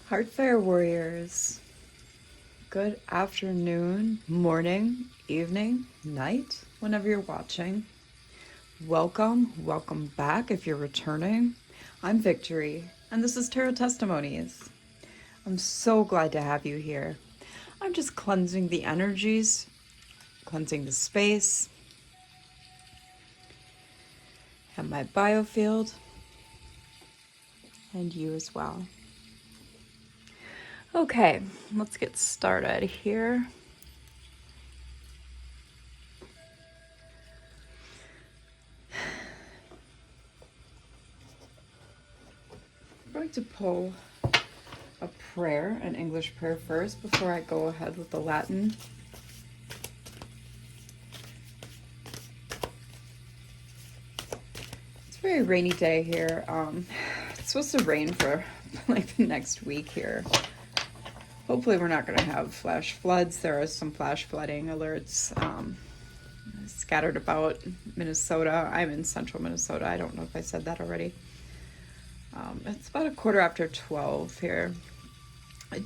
Heartfire warriors, good afternoon, morning, evening, night, whenever you're watching. Welcome back if you're returning. I'm Victory, and this is Tarot Testimonies. I'm so glad to have you here. I'm just cleansing the energies, cleansing the space, and my biofield, and you as well. Okay, let's get started here. I'm going to pull a prayer, an English prayer first, before I go ahead with the Latin. It's a very rainy day here. It's supposed to rain for like the next week here. Hopefully we're not going to have flash floods. There are some flash flooding alerts scattered about Minnesota. I'm in central Minnesota. I don't know if I said that already. It's about 12:15 here.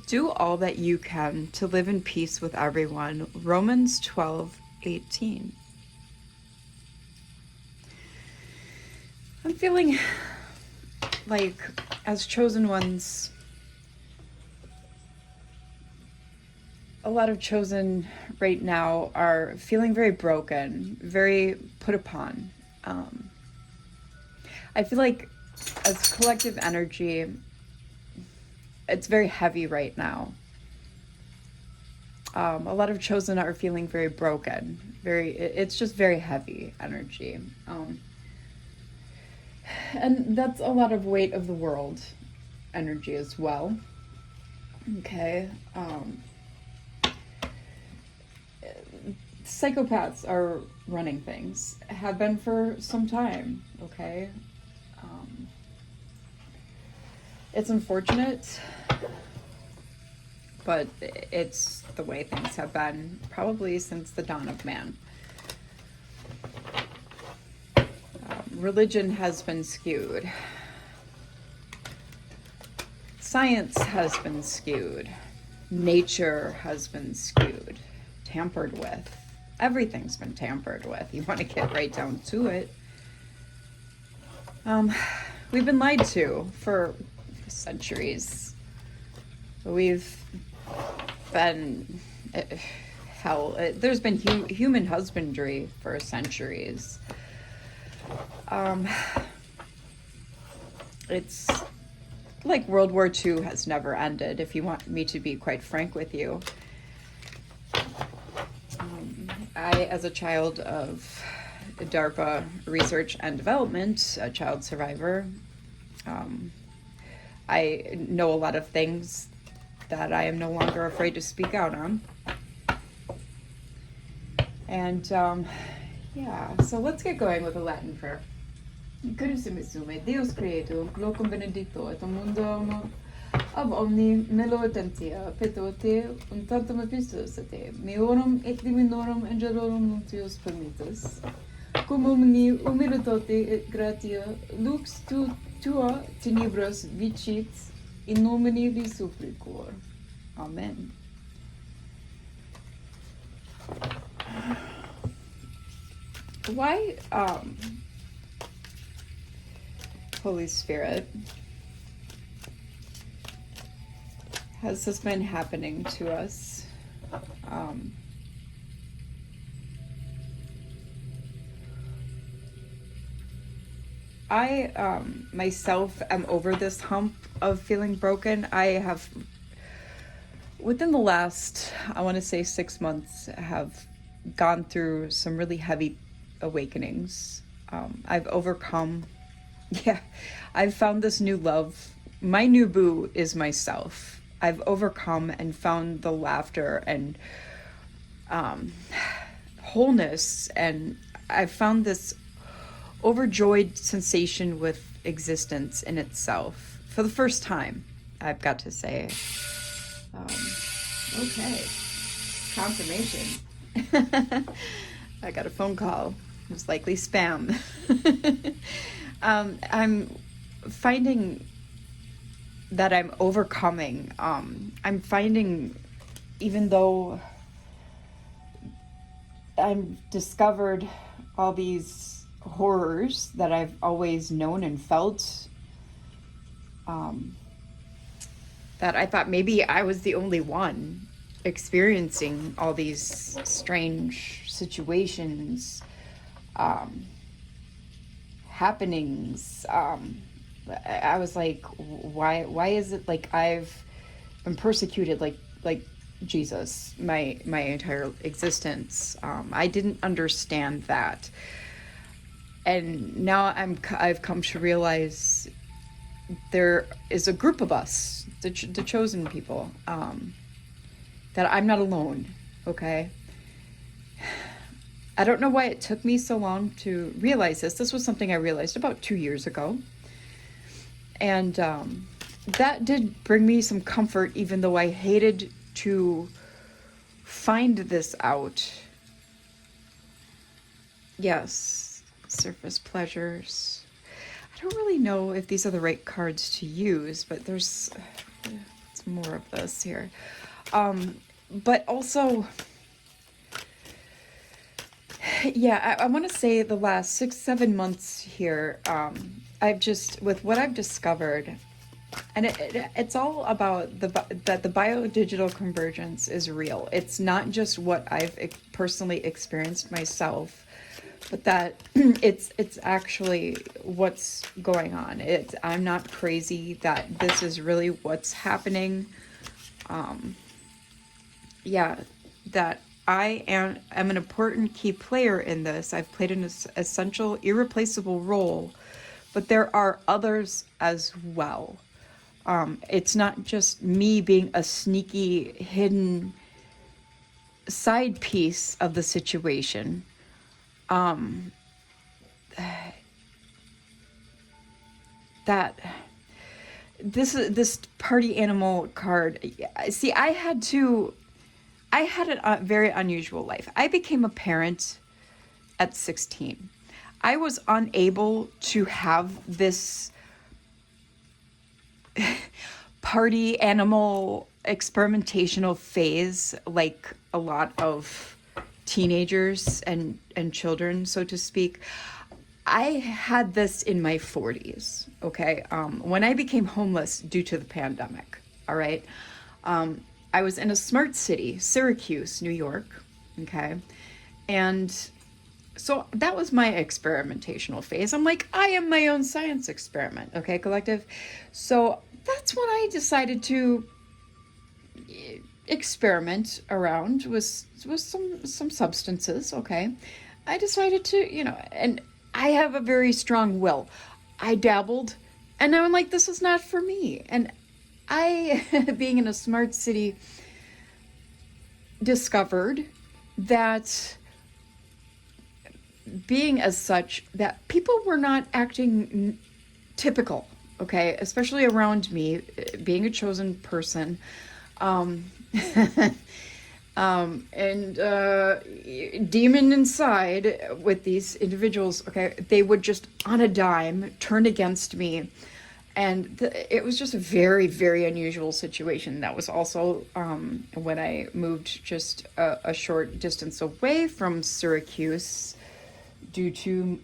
Do all that you can to live in peace with everyone. Romans 12:18. I'm feeling like, as chosen ones, a lot of chosen right now are feeling very broken, very put upon. I feel like as collective energy, it's very heavy right now. A lot of chosen are feeling very broken. It's just very heavy energy. And that's a lot of weight of the world energy as well. Okay. Psychopaths are running things, have been for some time, okay? It's unfortunate, but it's the way things have been probably since the dawn of man. Religion has been skewed. Science has been skewed. Nature has been skewed, tampered with. Everything's been tampered with. You want to get right down to it. We've been lied to for centuries. We've been there's been human husbandry for centuries. It's like World War II has never ended, if you want me to be quite frank with you. I, as a child of DARPA research and development, a child survivor, I know a lot of things that I am no longer afraid to speak out on. And yeah, so let's get going with a Latin prayer. Carissime sume, Deus creator, locum benedicto, et mundo ab omni melotentia petote tantum epistos te meorum et divinorum angelorum nuntius permittus cum omni humilitate et gratia lux tua tenebras vicit in nomine Dei supplicor. Amen. Why Holy Spirit, has this been happening to us? I myself am over this hump of feeling broken. I have, within the last, I want to say 6 months, have gone through some really heavy awakenings. I've overcome. Yeah, I've found this new love. My new boo is myself. I've overcome and found the laughter and wholeness, and I've found this overjoyed sensation with existence in itself for the first time, I've got to say. Okay, confirmation. I got a phone call. It was likely spam. I'm finding that I'm overcoming. I'm finding, even though I've discovered all these horrors that I've always known and felt, that I thought maybe I was the only one experiencing all these strange situations, happenings. I was like, why is it like I've been persecuted like Jesus my entire existence? I didn't understand that, and now I've come to realize there is a group of us, the chosen people, that I'm not alone. Okay. I don't know why it took me so long to realize this. This was something I realized about 2 years ago. And that did bring me some comfort, even though I hated to find this out. Yes, surface pleasures. I don't really know if these are the right cards to use, but there's more of this here. But also, yeah, I want to say the last 6-7 months here, I've just, with what I've discovered, and it's all about that the biodigital convergence is real. It's not just what I've personally experienced myself, but that it's actually what's going on. I'm not crazy, that this is really what's happening. Yeah, that I am an important key player in this. I've played an essential, irreplaceable role, but there are others as well. It's not just me being a sneaky, hidden side piece of the situation. That this party animal card. See, I had a very unusual life. I became a parent at 16. I was unable to have this party animal experimentational phase like a lot of teenagers and children, so to speak. I had this in my 40s, okay? When I became homeless due to the pandemic, all right? I was in a smart city, Syracuse, New York, okay? And so that was my experimentational phase. I'm like, I am my own science experiment, okay, collective? So that's when I decided to experiment around with some substances, okay? I decided to, and I have a very strong will. I dabbled, and now I'm like, this is not for me. And I, being in a smart city, discovered that being as such, that people were not acting typical, okay? Especially around me, being a chosen person. And demon inside with these individuals, okay, they would just on a dime turn against me. And it was just a very, very unusual situation. That was also when I moved just a short distance away from Syracuse due to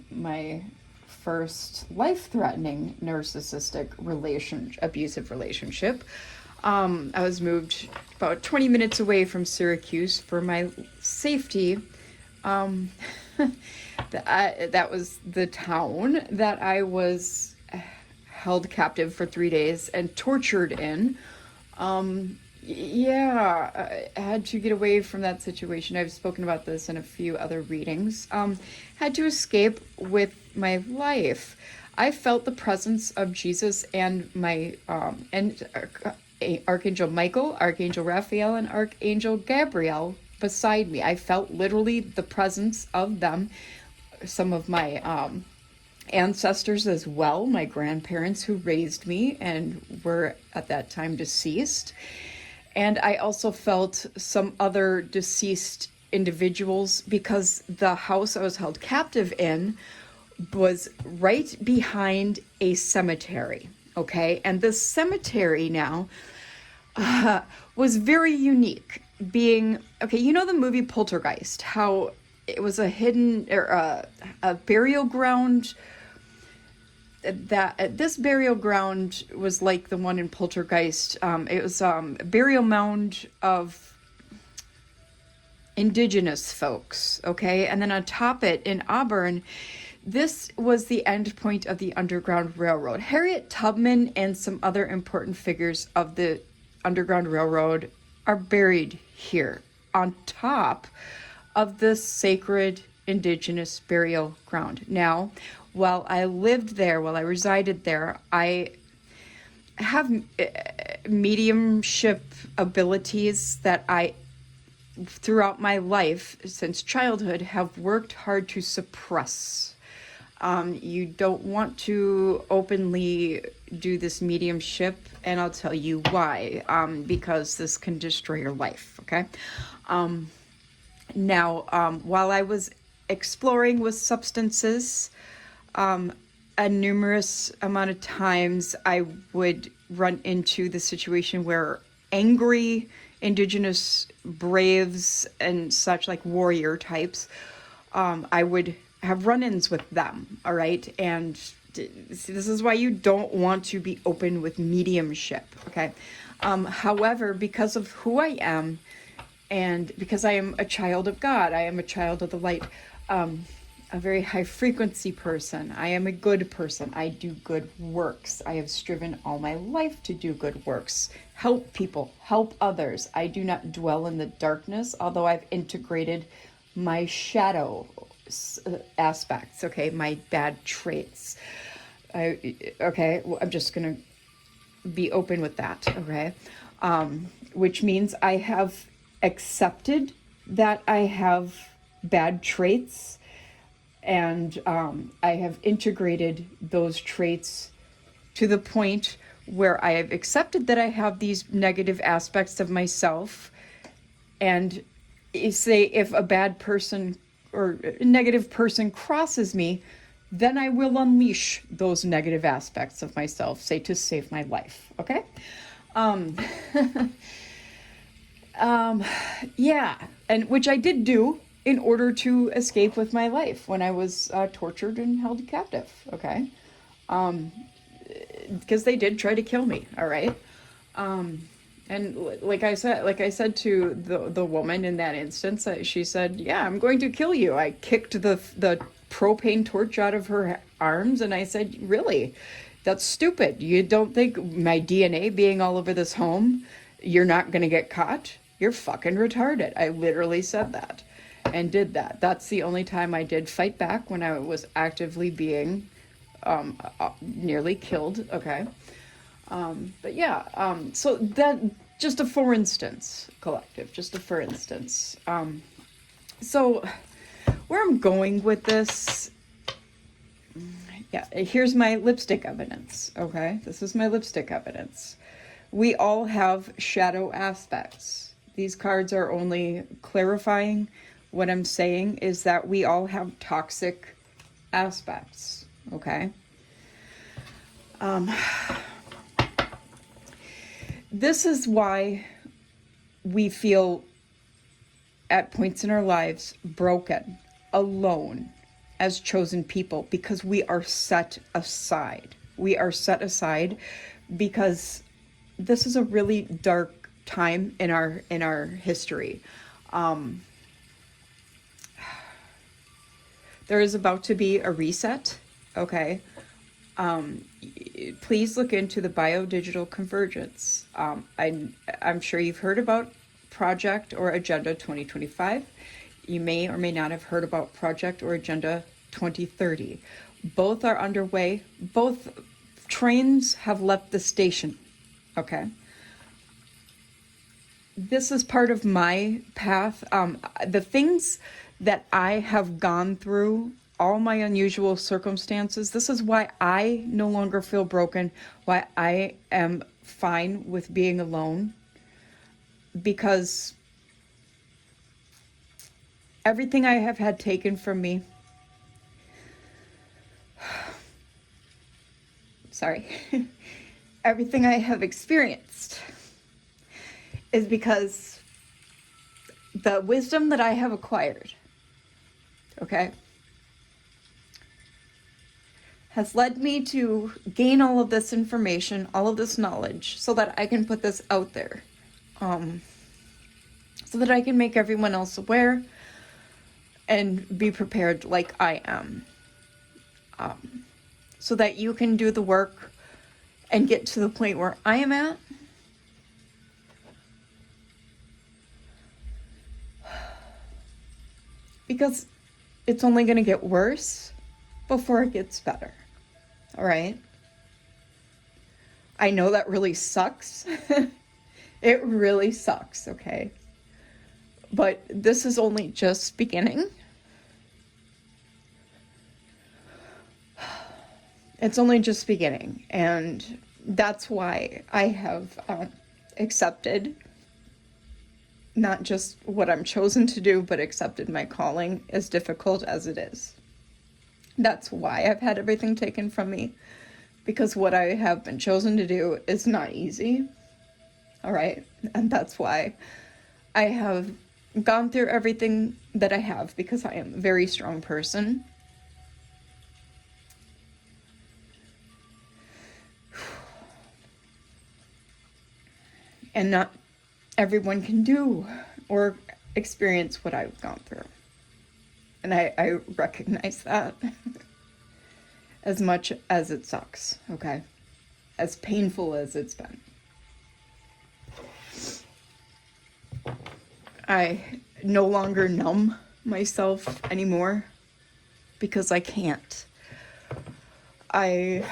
my first life-threatening narcissistic abusive relationship. I was moved about 20 minutes away from Syracuse for my safety. That was the town that I was held captive for 3 days and tortured in. I had to get away from that situation. I've spoken about this in a few other readings. Had to escape with my life. I felt the presence of Jesus and my Archangel Michael, Archangel Raphael, and Archangel Gabriel beside me. I felt literally the presence of them. Some of my ancestors as well, my grandparents who raised me and were at that time deceased. And I also felt some other deceased individuals because the house I was held captive in was right behind a cemetery. Okay, and this cemetery now was very unique. Being, okay, you know the movie Poltergeist, how it was a hidden, or a burial ground, that this burial ground was like the one in Poltergeist. It was a burial mound of indigenous folks, okay? And then on top it, in Auburn, this was the end point of the Underground Railroad. Harriet Tubman and some other important figures of the Underground Railroad are buried here on top of this sacred indigenous burial ground. Now, while I lived there, while I resided there, I have mediumship abilities that I, throughout my life since childhood, have worked hard to suppress. You don't want to openly do this mediumship, and I'll tell you why. Because this can destroy your life, okay? Now, while I was exploring with substances, a numerous amount of times I would run into the situation where angry indigenous braves and such, like warrior types, I would have run-ins with them, all right? And this is why you don't want to be open with mediumship, okay? However, because of who I am, and because I am a child of God, I am a child of the light, a very high frequency person. I am a good person. I do good works. I have striven all my life to do good works. Help people, help others. I do not dwell in the darkness, although I've integrated my shadow aspects, okay, my bad traits. Okay, well, I'm just gonna be open with that, okay? Which means I have accepted that I have bad traits, and I have integrated those traits to the point where I have accepted that I have these negative aspects of myself. And if a bad person or a negative person crosses me, then I will unleash those negative aspects of myself, say, to save my life, okay? Yeah, and which I did do in order to escape with my life when I was tortured and held captive, okay? Because they did try to kill me, all right? And like I said to the woman in that instance, she said, "Yeah, I'm going to kill you." I kicked the propane torch out of her arms, and I said, "Really? That's stupid. You don't think my DNA being all over this home, you're not going to get caught? You're fucking retarded." I literally said that and did that. That's the only time I did fight back, when I was actively being nearly killed, okay? But yeah, so that, just a for instance, collective, just a for instance. So where I'm going with this, yeah, here's my lipstick evidence, okay? This is my lipstick evidence. We all have shadow aspects. These cards are only clarifying what I'm saying is that we all have toxic aspects, okay? This is why we feel at points in our lives broken, alone, as chosen people, because we are set aside. We are set aside because this is a really dark time in our history. There is about to be a reset, okay? Please look into the biodigital convergence. I'm sure you've heard about Project or Agenda 2025. You may or may not have heard about Project or Agenda 2030. Both are underway. Both trains have left the station, okay? This is part of my path. The things that I have gone through, all my unusual circumstances, this is why I no longer feel broken, why I am fine with being alone, because everything I have had taken from me, sorry, everything I have experienced is because the wisdom that I have acquired, okay, has led me to gain all of this information, all of this knowledge, so that I can put this out there, so that I can make everyone else aware and be prepared like I am, so that you can do the work and get to the point where I am at. Because it's only going to get worse before it gets better. All right? I know that really sucks. It really sucks, okay? But this is only just beginning. It's only just beginning. And that's why I have accepted not just what I'm chosen to do, but accepted my calling, as difficult as it is. That's why I've had everything taken from me, because what I have been chosen to do is not easy. All right. And that's why I have gone through everything that I have, because I am a very strong person. And not everyone can do or experience what I've gone through. And I recognize that. As much as it sucks, okay? As painful as it's been. I no longer numb myself anymore, because I can't. I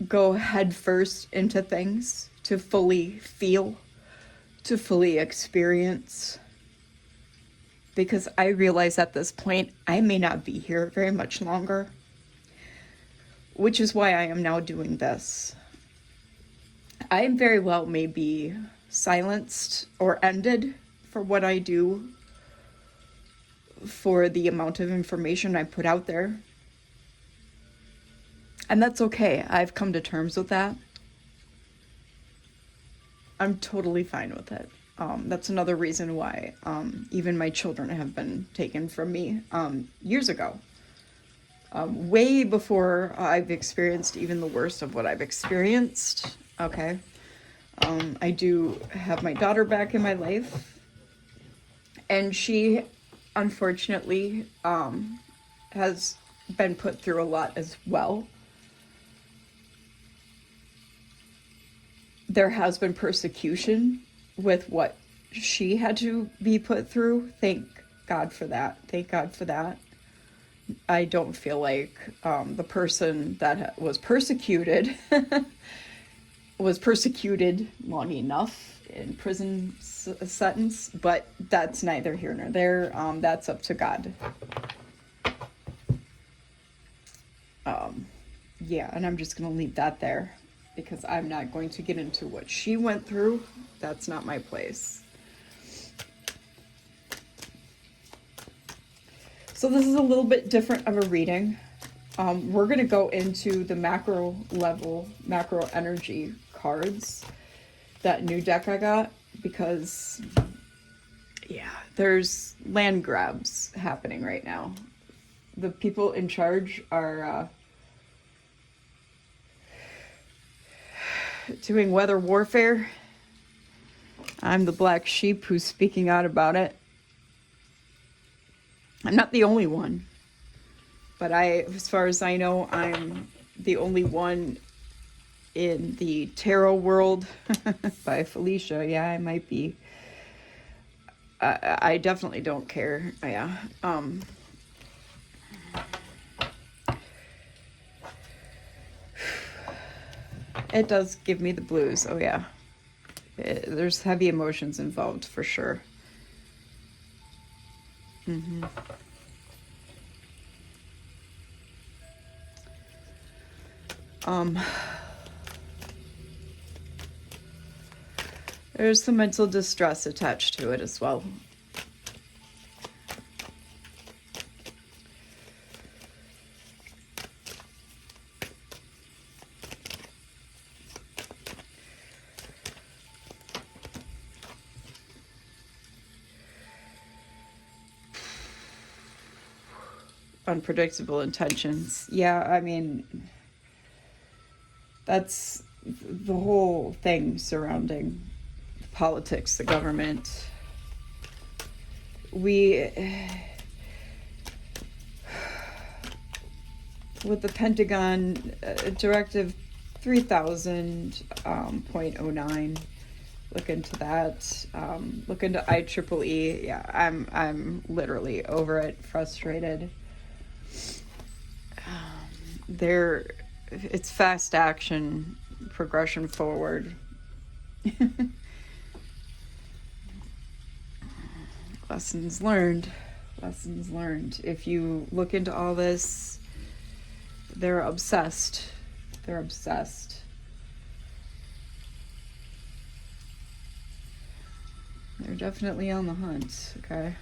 go head first into things to fully feel, to fully experience, because I realize at this point I may not be here very much longer, which is why I am now doing this. I very well may be silenced or ended for what I do, for the amount of information I put out there. And that's okay. I've come to terms with that. I'm totally fine with it. That's another reason why even my children have been taken from me years ago. Way before I've experienced even the worst of what I've experienced. Okay. I do have my daughter back in my life. And she, unfortunately, has been put through a lot as well. There has been persecution with what she had to be put through. Thank God for that. Thank God for that. I don't feel like the person that was persecuted was persecuted long enough in prison sentence, but that's neither here nor there. That's up to God. Yeah, and I'm just going to leave that there, because I'm not going to get into what she went through. That's not my place. So this is a little bit different of a reading. We're going to go into the macro level, macro energy cards, that new deck I got, because, yeah, there's land grabs happening right now. The people in charge are doing weather warfare. I'm the black sheep who's speaking out about it. I'm not the only one, but as far as I know, I'm the only one in the tarot world. By Felicia. Yeah, I might be. I definitely don't care. Yeah. It does give me the blues. Oh yeah. There's heavy emotions involved for sure. Mm-hmm. There's some mental distress attached to it as well. unpredictable intentions. Yeah, I mean, that's the whole thing surrounding politics, the government. With the Pentagon, Directive 3000.09, look into that. Look into IEEE. Yeah, I'm literally over it, frustrated. It's fast action, progression forward. Lessons learned. If you look into all this, they're obsessed. They're definitely on the hunt, okay?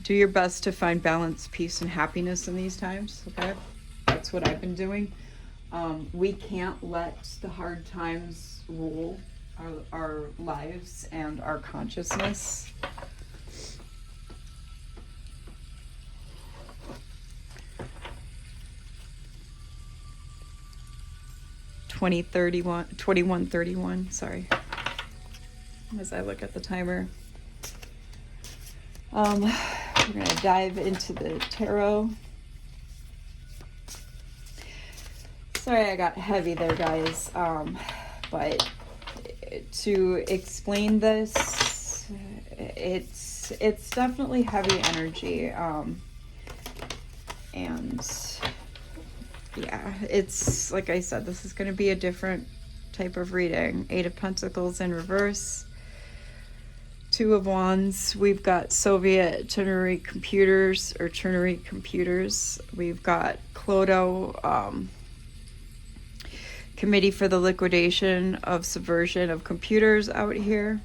Do your best to find balance, peace, and happiness in these times, okay? That's what I've been doing. We can't let the hard times rule our lives and our consciousness. $21.31, sorry, as I look at the timer. We're going to dive into the tarot. Sorry I got heavy there, guys, but to explain this, it's definitely heavy energy, and yeah, it's like I said, this is going to be a different type of reading. 8 of Pentacles in reverse, 2 of Wands. We've got Soviet ternary computers. We've got Clodo, Committee for the Liquidation of Subversion of Computers out here.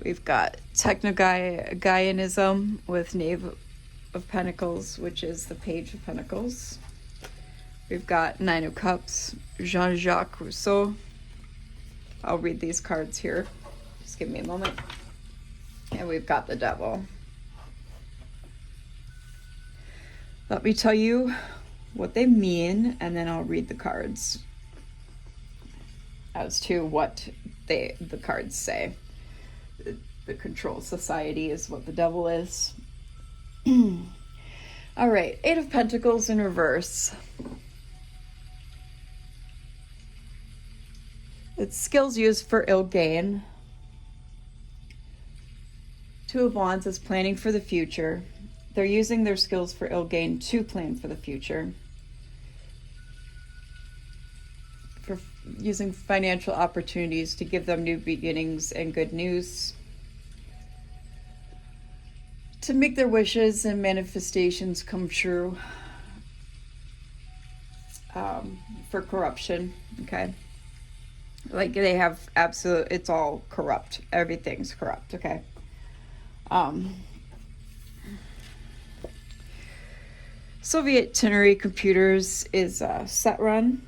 We've got Techno-Gaianism with Knave of Pentacles, which is the Page of Pentacles. We've got 9 of Cups, Jean-Jacques Rousseau. I'll read these cards here. Just give me a moment. And we've got the Devil. Let me tell you what they mean, and then I'll read the cards as to what the cards say. The Control Society is what the Devil is. All right, 8 of Pentacles in reverse. It's skills used for ill gain. 2 of Wands is planning for the future. They're using their skills for ill gain to plan for the future. For using financial opportunities to give them new beginnings and good news. To make their wishes and manifestations come true. For corruption, okay? Like they have it's all corrupt. Everything's corrupt, okay? Soviet ternary computers is Saturn.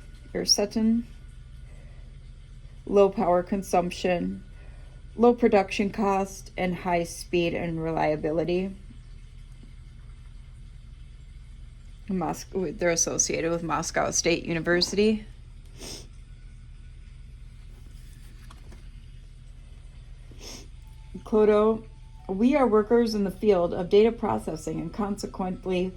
Low power consumption, low production cost, and high speed and reliability. They're associated with Moscow State University. Clodo, we are workers in the field of data processing and consequently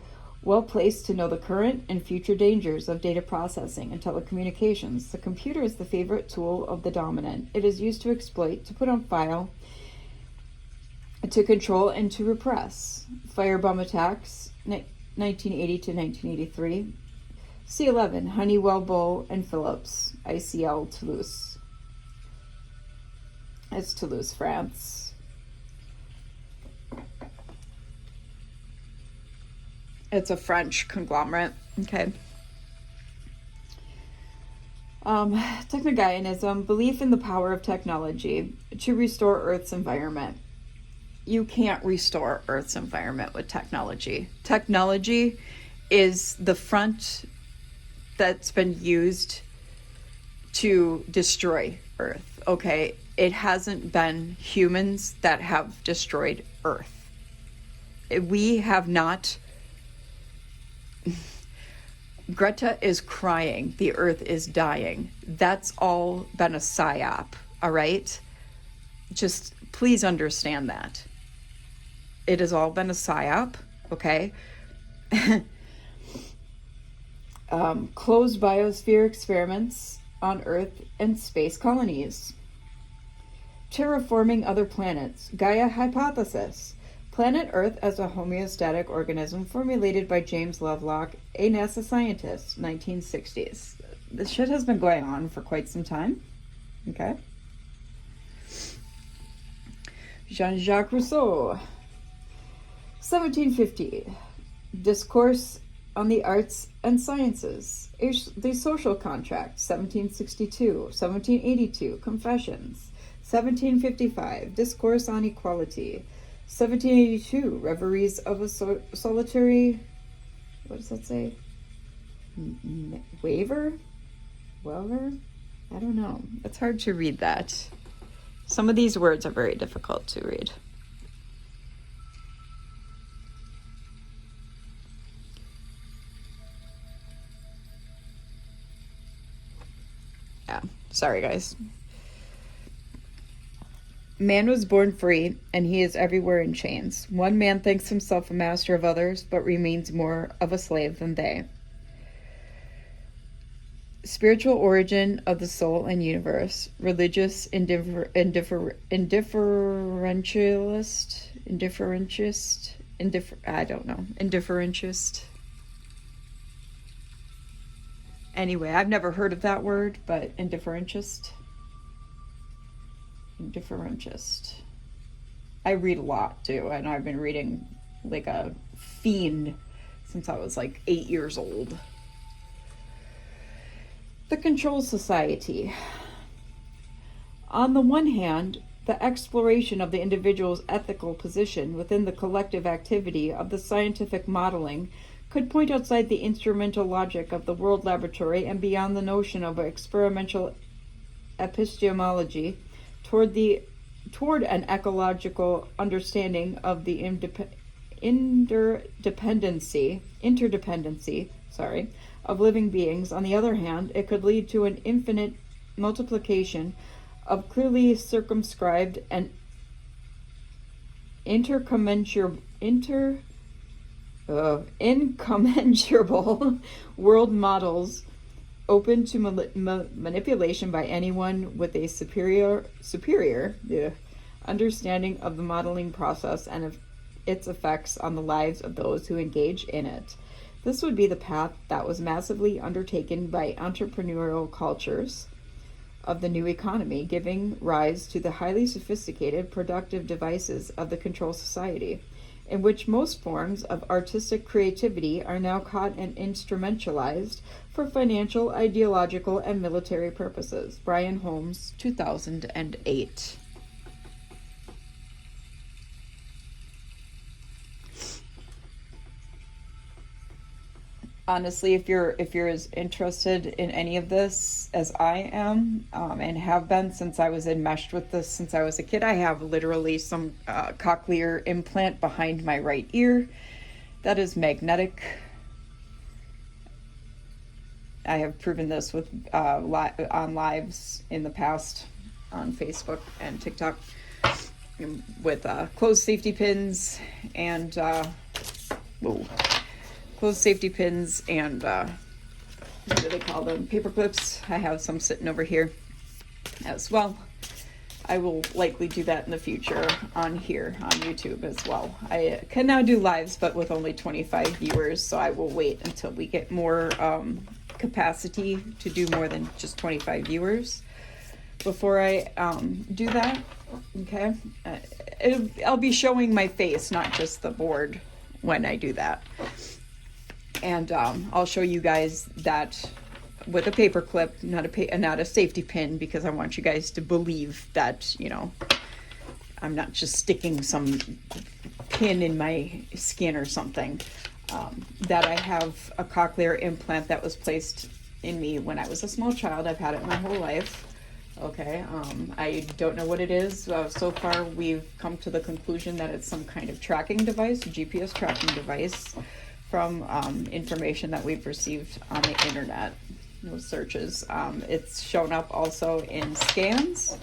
well placed to know the current and future dangers of data processing and telecommunications. The computer is the favorite tool of the dominant. It is used to exploit, to put on file, to control, and to repress. Firebomb attacks, 1980 to 1983. C11, Honeywell, Bull, and Phillips, ICL, Toulouse. It's Toulouse, France. It's a French conglomerate. Okay. Techno-Gaianism, belief in the power of technology to restore Earth's environment. You can't restore Earth's environment with technology. Technology is the front that's been used to destroy Earth, okay? It hasn't been humans that have destroyed Earth, We have not... Greta is crying. The earth is dying. That's all been a psyop, all right? Just please understand that. It has all been a psyop, okay? Closed biosphere experiments on Earth and space colonies. Terraforming other planets. Gaia hypothesis. Planet Earth as a homeostatic organism formulated by James Lovelock, a NASA scientist, 1960s. This shit has been going on for quite some time. Okay. Jean-Jacques Rousseau, 1750. Discourse on the Arts and Sciences. The Social Contract, 1762. 1782. Confessions. 1755. Discourse on Equality. 1782. Reveries of a solitary... What does that say? Waver? I don't know. It's hard to read that. Some of these words are very difficult to read. Yeah, sorry guys. Man was born free, and he is everywhere in chains. One man thinks himself a master of others, but remains more of a slave than they. Spiritual origin of the soul and universe. Religious indifferentist. Anyway, I've never heard of that word, but indifferentist. I read a lot too, and I've been reading like a fiend since I was like 8 years old. The Control Society. On the one hand, the exploration of the individual's ethical position within the collective activity of the scientific modeling could point outside the instrumental logic of the world laboratory and beyond the notion of experimental epistemology toward an ecological understanding of the interdependency of living beings. On the other hand, it could lead to an infinite multiplication of clearly circumscribed and incommensurable world models open to manipulation by anyone with a superior understanding of the modeling process and of its effects on the lives of those who engage in it. This would be the path that was massively undertaken by entrepreneurial cultures of the new economy, giving rise to the highly sophisticated productive devices of the Control Society, in which most forms of artistic creativity are now caught and instrumentalized for financial, ideological, and military purposes. Brian Holmes, 2008. Honestly, if you're as interested in any of this as I am, and have been since I was enmeshed with this since I was a kid, I have literally some cochlear implant behind my right ear that is magnetic. I have proven this with on lives in the past on Facebook and TikTok with closed safety pins and closed safety pins and what do they call them? Paper clips. I have some sitting over here as well. I will likely do that in the future on here on YouTube as well. I can now do lives, but with only 25 viewers, so I will wait until we get more capacity to do more than just 25 viewers before I do that. Okay, I'll be showing my face, not just the board, when I do that. And I'll show you guys that with a paper clip, not a safety pin, because I want you guys to believe that, you know, I'm not just sticking some pin in my skin or something. That I have a cochlear implant that was placed in me when I was a small child. I've had it my whole life. Okay, I don't know what it is. So far, we've come to the conclusion that it's some kind of tracking device, GPS tracking device, from information that we've received on the internet, those searches. It's shown up also in scans,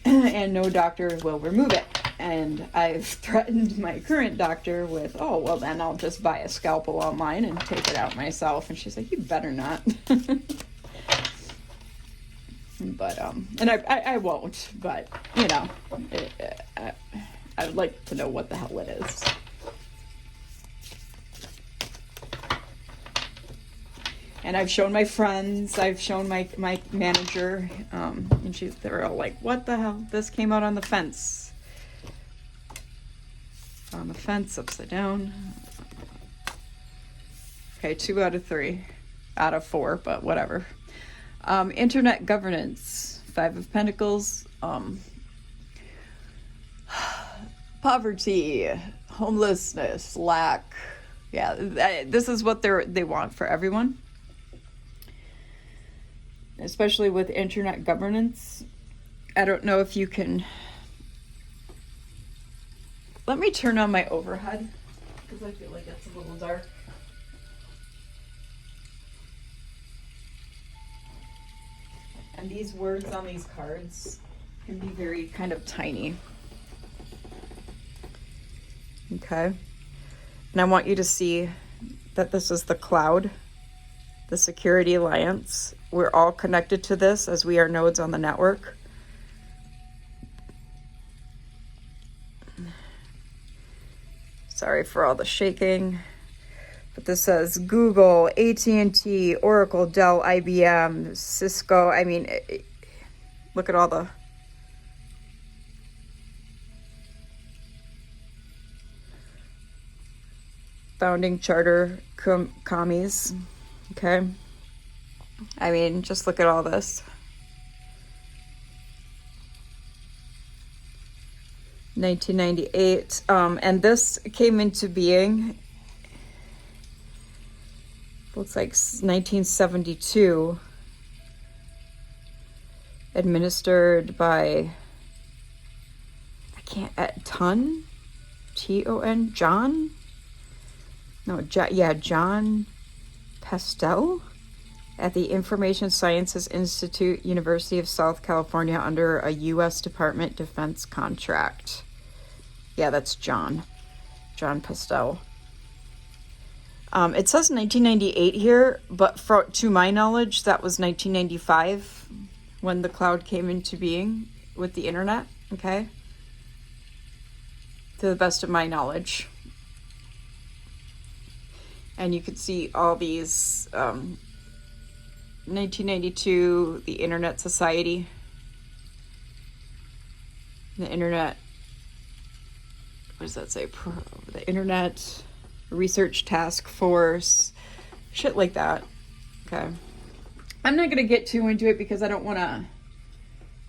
and no doctor will remove it. And I've threatened my current doctor with, oh, well, then I'll just buy a scalpel online and take it out myself. And she's like, you better not. But, and I won't, but, you know, I would like to know what the hell it is. And I've shown my friends, I've shown my manager, and they're all like, what the hell? This came out on the fence. On the fence, upside down. Okay, 2 out of 3. Out of 4, but whatever. Internet governance, 5 of Pentacles. Poverty, homelessness, lack. Yeah, this is what they want for everyone. Especially with internet governance. I don't know if you can... Let me turn on my overhead, because I feel like it's a little dark. And these words on these cards can be very kind of tiny. Okay. And I want you to see that this is the cloud, the Security Alliance. We're all connected to this as we are nodes on the network. Sorry for all the shaking. But this says Google, AT&T, Oracle, Dell, IBM, Cisco. I mean, look at all the... founding charter commies. Okay. I mean, just look at all this. 1998. And this came into being, looks like 1972. Administered by, Ton? T-O-N? John? No, John Pastel at the Information Sciences Institute, University of South California, under a U.S. Department of Defense contract. Yeah, that's John Pastel. It says 1998 here, but to my knowledge, that was 1995 when the cloud came into being with the internet, okay? To the best of my knowledge. And you could see all these, 1992, the Internet Society, the Internet, what does that say? The Internet Research Task Force, shit like that. Okay. I'm not going to get too into it because I don't want to,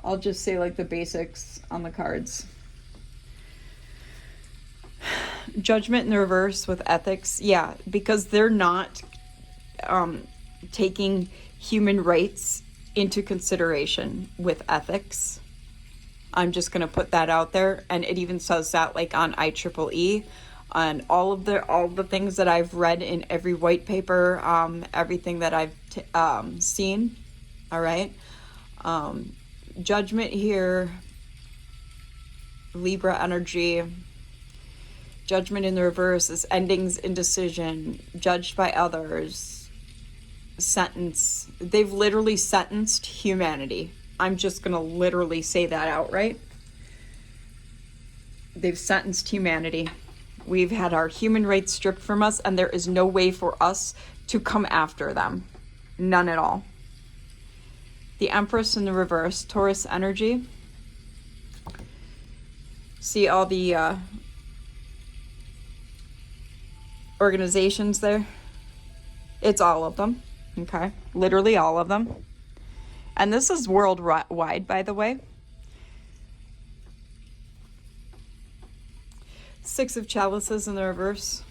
I'll just say like the basics on the cards. Judgment in the reverse with ethics. Yeah, because they're not taking human rights into consideration with ethics. I'm just going to put that out there. And it even says that like on IEEE, on all the things that I've read in every white paper, everything that I've seen. All right. Judgment here, Libra energy. Judgment in the reverse is endings, indecision, judged by others, sentence. They've literally sentenced humanity. I'm just going to literally say that outright. They've sentenced humanity. We've had our human rights stripped from us, and there is no way for us to come after them. None at all. The Empress in the reverse, Taurus energy. See all the organizations there? It's all of them, okay? Literally all of them. And this is worldwide, by the way. 6 of Chalices in the reverse.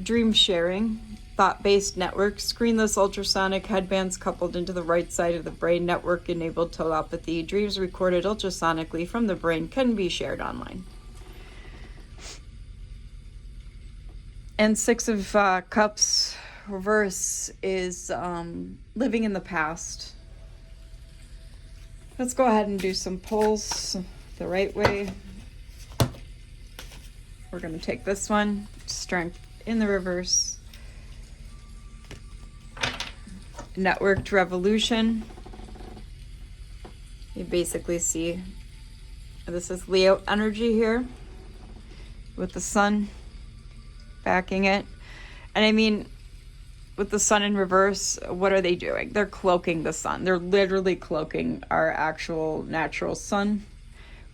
Dream sharing. thought-based network, screenless ultrasonic headbands coupled into the right side of the brain, network-enabled telepathy, dreams recorded ultrasonically from the brain can be shared online. And Six of Cups reverse is living in the past. Let's go ahead and do some pulls the right way. We're going to take this one, strength in the reverse. Networked revolution. You basically see this is Leo energy here with the sun backing it. And I mean, with the sun in reverse, what are they doing? They're cloaking the sun. They're literally cloaking our actual natural sun.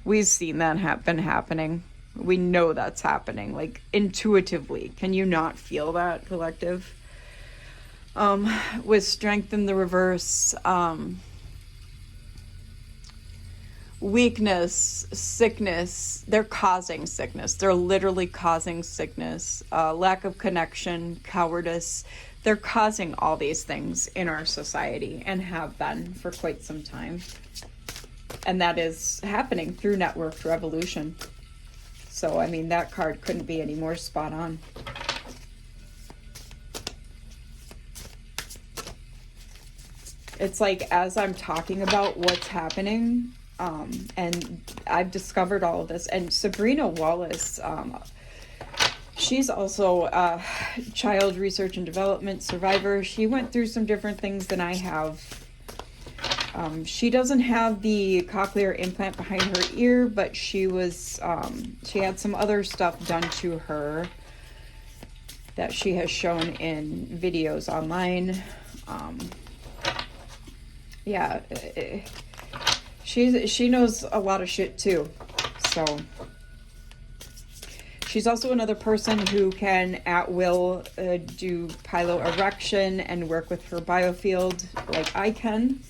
We've seen that been happening. We know that's happening, like intuitively. Can you not feel that, collective? With strength in the reverse, weakness, sickness, they're causing sickness. They're literally causing sickness, lack of connection, cowardice. They're causing all these things in our society and have been for quite some time. And that is happening through networked revolution. So, I mean, that card couldn't be any more spot on. It's like, as I'm talking about what's happening, and I've discovered all of this, and Sabrina Wallace, she's also a child research and development survivor. She went through some different things than I have. She doesn't have the cochlear implant behind her ear, but she had some other stuff done to her that she has shown in videos online. Yeah, she knows a lot of shit too. So she's also another person who can at will do piloerection and work with her biofield like I can.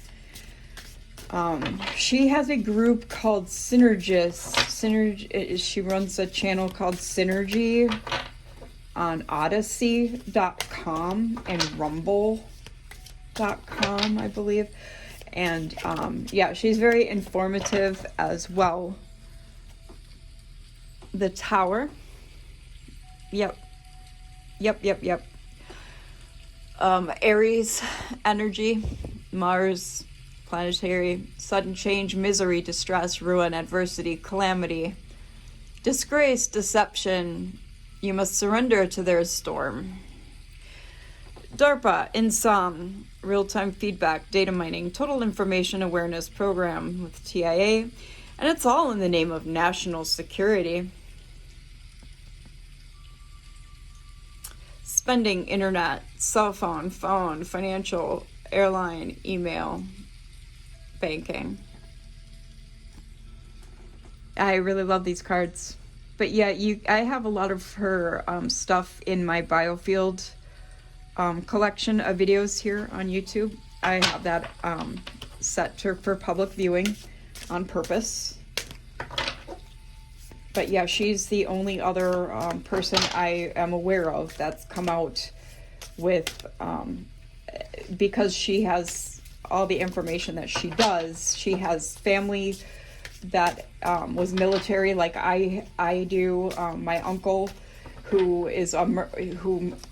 She has a group called Synergist. She runs a channel called Synergy on Odyssey.com and Rumble.com, I believe. And yeah, she's very informative as well. The Tower. Yep. Aries energy, Mars, planetary, sudden change, misery, distress, ruin, adversity, calamity, disgrace, deception. You must surrender to their storm. DARPA, INSOM, real-time feedback, data mining, total information awareness program with TIA, and it's all in the name of national security. Spending, internet, cell phone, financial, airline, email, banking. I really love these cards. But yeah, I have a lot of her stuff in my biofield collection of videos here on YouTube. I have that set for public viewing on purpose. But yeah, she's the only other person I am aware of that's come out with, because she has all the information that she does. She has family that was military like I do. My uncle, who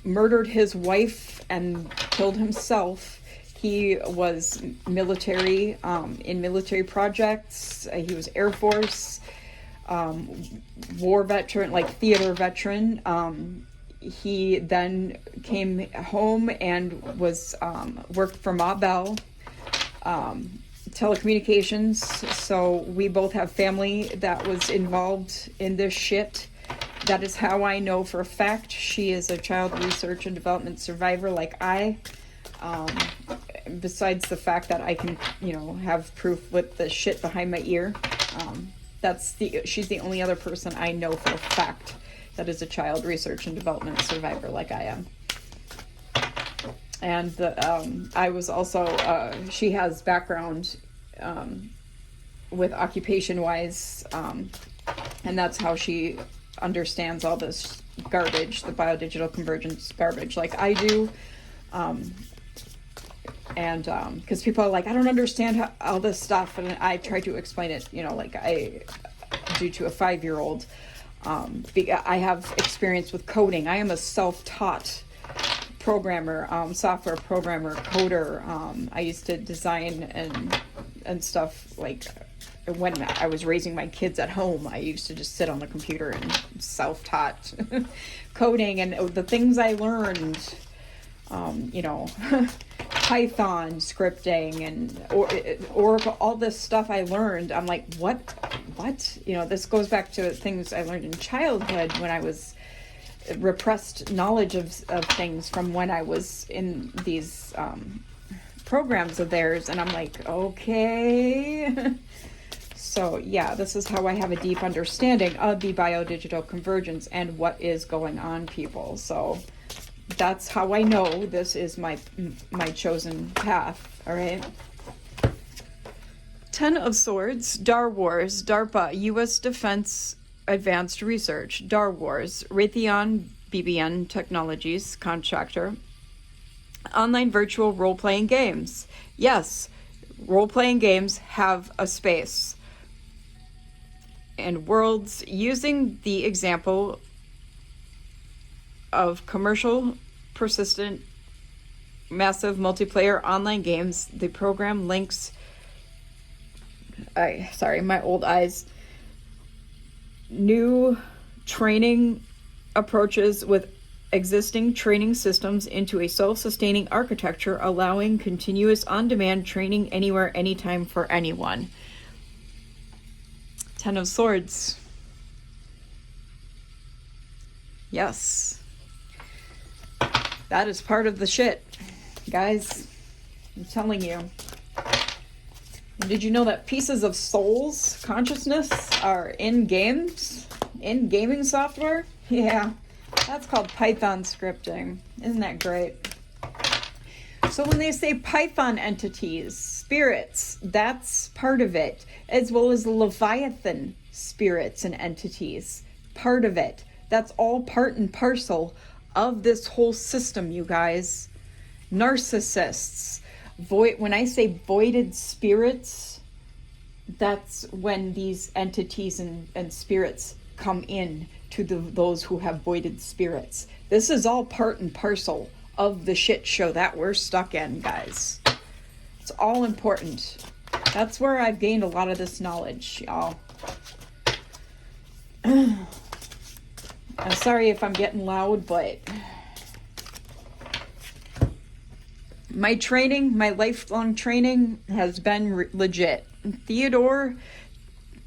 murdered his wife and killed himself. He was military, in military projects. He was Air Force, war veteran, like theater veteran. He then came home and was worked for Ma Bell, telecommunications. So we both have family that was involved in this shit. That is how I know for a fact she is a child research and development survivor like I. Besides the fact that I can, have proof with the shit behind my ear. She's the only other person I know for a fact that is a child research and development survivor like I am. And I was also, she has background with occupation-wise, and that's how she understands all this garbage, the biodigital convergence garbage, like I do. And because people are like, I don't understand all this stuff, and I try to explain it, you know, like I do to a 5-year-old. I have experience with coding. I am a self-taught programmer, software programmer, coder. I used to design and stuff, like when I was raising my kids at home. I used to just sit on the computer and self-taught coding, and the things I learned, you know, Python scripting and Oracle, all this stuff I learned. I'm like, what? You know, this goes back to things I learned in childhood when I was repressed knowledge of things from when I was in these programs of theirs. And I'm like, okay. So yeah, this is how I have a deep understanding of the biodigital convergence and what is going on, people. So that's how I know this is my chosen path. All right. 10 of Swords, Dar Wars, DARPA, U.S. Defense Advanced Research, Dar Wars, Raytheon BBN Technologies contractor, online virtual role-playing games. Yes, role-playing games have a space. And worlds, using the example of commercial, persistent, massive multiplayer online games, the program links, sorry, my old eyes, new training approaches with existing training systems into a self-sustaining architecture, allowing continuous on-demand training anywhere, anytime for anyone. 10 of Swords. Yes. That is part of the shit, guys. I'm telling you. Did you know that pieces of soul's consciousness are in games? In gaming software? Yeah. That's called Python scripting. Isn't that great? So when they say Python entities, spirits, that's part of it, as well as Leviathan spirits and entities, part of it. That's all part and parcel of this whole system, you guys. Narcissists. When I say voided spirits, that's when these entities and spirits come in to those who have voided spirits. This is all part and parcel of the shit show that we're stuck in, guys. It's all important. That's where I've gained a lot of this knowledge, y'all. I'm sorry if I'm getting loud, but my training, my lifelong training has been legit. Theodore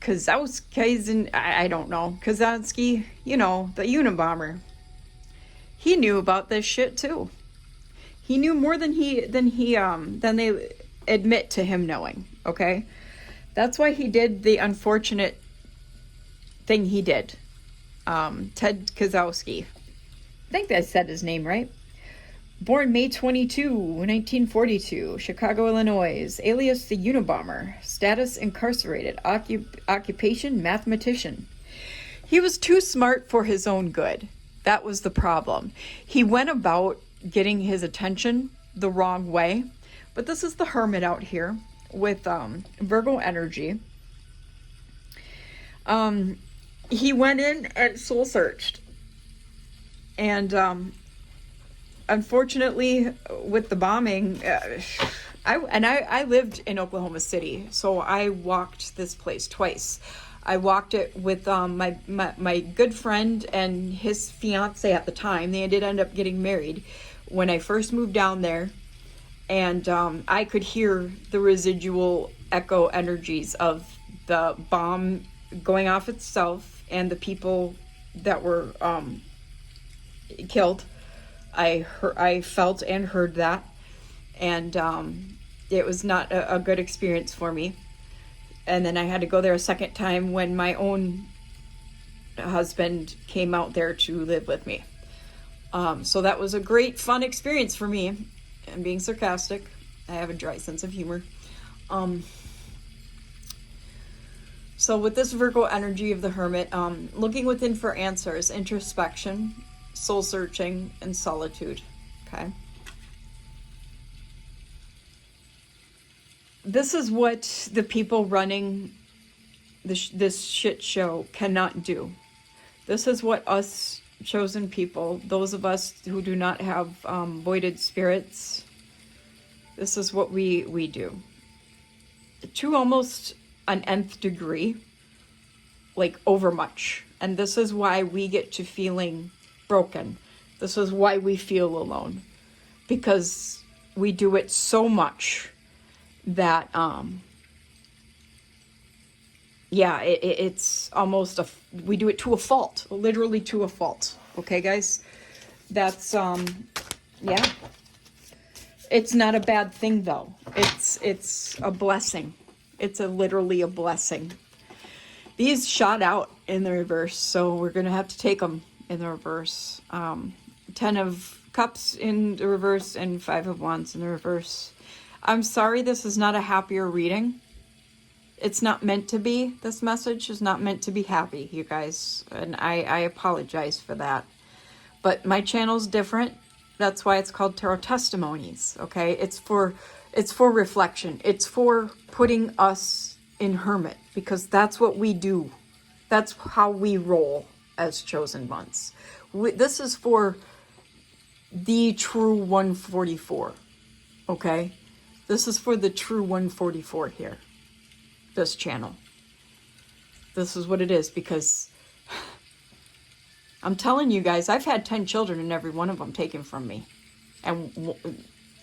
Kozowski, I don't know, Kozowski, you know, the Unabomber. He knew about this shit too. He knew more than they admit to him knowing, okay? That's why he did the unfortunate thing he did. Ted Kozowski. I think I said his name right. Born May 22, 1942, Chicago, Illinois, alias the Unabomber. Status incarcerated. Occupation mathematician. He was too smart for his own good. That was the problem. He went about getting his attention the wrong way. But this is the Hermit out here with Virgo energy. He went in and soul searched. And unfortunately, with the bombing, I lived in Oklahoma City, so I walked this place twice. I walked it with my good friend and his fiance at the time. They did end up getting married when I first moved down there, and I could hear the residual echo energies of the bomb going off itself and the people that were killed. I felt and heard that, and it was not a good experience for me. And then I had to go there a second time when my own husband came out there to live with me. So that was a great, fun experience for me. I'm being sarcastic. I have a dry sense of humor. So with this Virgo energy of the Hermit, looking within for answers, introspection, soul searching, and solitude. Okay. This is what the people running this shit show cannot do. This is what us chosen people, those of us who do not have voided spirits, this is what we do. To almost an nth degree, like overmuch. And this is why we get to feeling broken. This is why we feel alone. Because we do it so much that, yeah, it's almost we do it to a fault, literally to a fault. Okay, guys? That's, yeah. It's not a bad thing, though. It's a blessing. It's literally a blessing. These shot out in the reverse, so we're going to have to take them in the reverse. 10 of Cups in the reverse and 5 of Wands in the reverse. I'm sorry this is not a happier reading. It's not meant to be. This message is not meant to be happy, you guys. And I apologize for that. But my channel's different. That's why it's called Tarot Testimonies, okay? It's for reflection. It's for putting us in hermit, because that's what we do. That's how we roll as chosen ones. This is for the true 144, okay? This is for the true 144 here, this channel. This is what it is, because I'm telling you guys, I've had 10 children and every one of them taken from me. And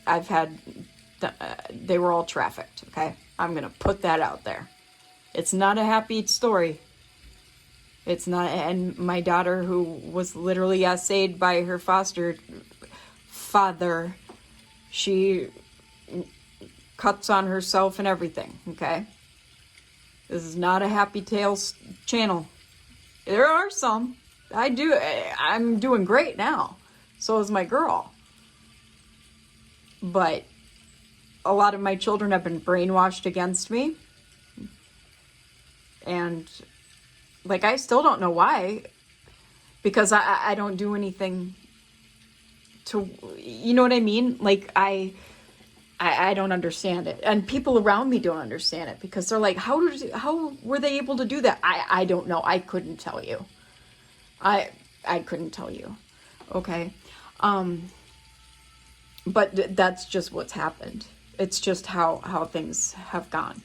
I've had, they were all trafficked, okay? I'm going to put that out there. It's not a happy story. It's not, and my daughter, who was literally essayed by her foster father, she cuts on herself and everything, okay? This is not a happy tales channel. There are some. I'm doing great now. So is my girl. But a lot of my children have been brainwashed against me. And, like, I still don't know why. Because I don't do anything to, you know what I mean? Like, I don't understand it. And people around me don't understand it. Because they're like, how were they able to do that? I don't know. I couldn't tell you. I couldn't tell you. Okay. But that's just what's happened. It's just how things have gone.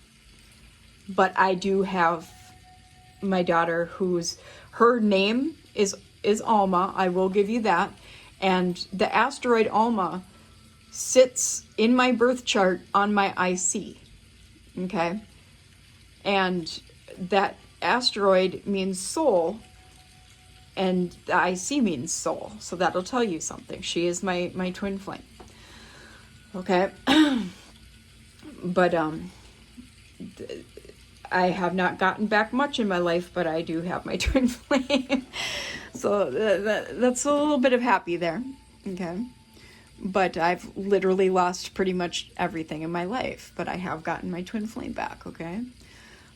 But I do have my daughter her name is Alma. I will give you that. And the asteroid Alma sits in my birth chart on my IC. Okay. And that asteroid means soul. And the IC means soul. So that'll tell you something. She is my twin flame. Okay. But I have not gotten back much in my life, but I do have my twin flame. So that's a little bit of happy there. Okay. But I've literally lost pretty much everything in my life. But I have gotten my twin flame back. Okay.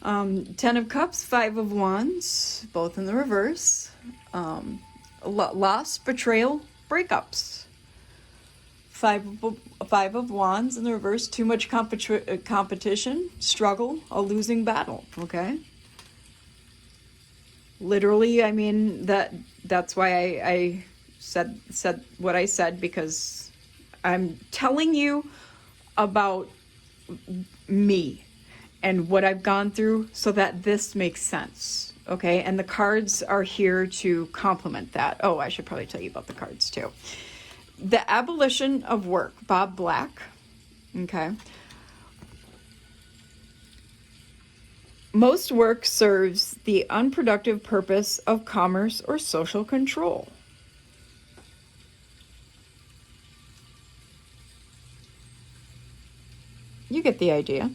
10 of Cups, 5 of Wands, both in the reverse. Loss, betrayal, breakups. 5 of Wands in the reverse. Too much competition, struggle, a losing battle. Okay. Literally, I mean that's why I said what I said, because I'm telling you about me and what I've gone through, so that this makes sense. Okay, and the cards are here to complement that. Oh, I should probably tell you about the cards too. The abolition of work, Bob Black. Okay. Most work serves the unproductive purpose of commerce or social control. You get the idea.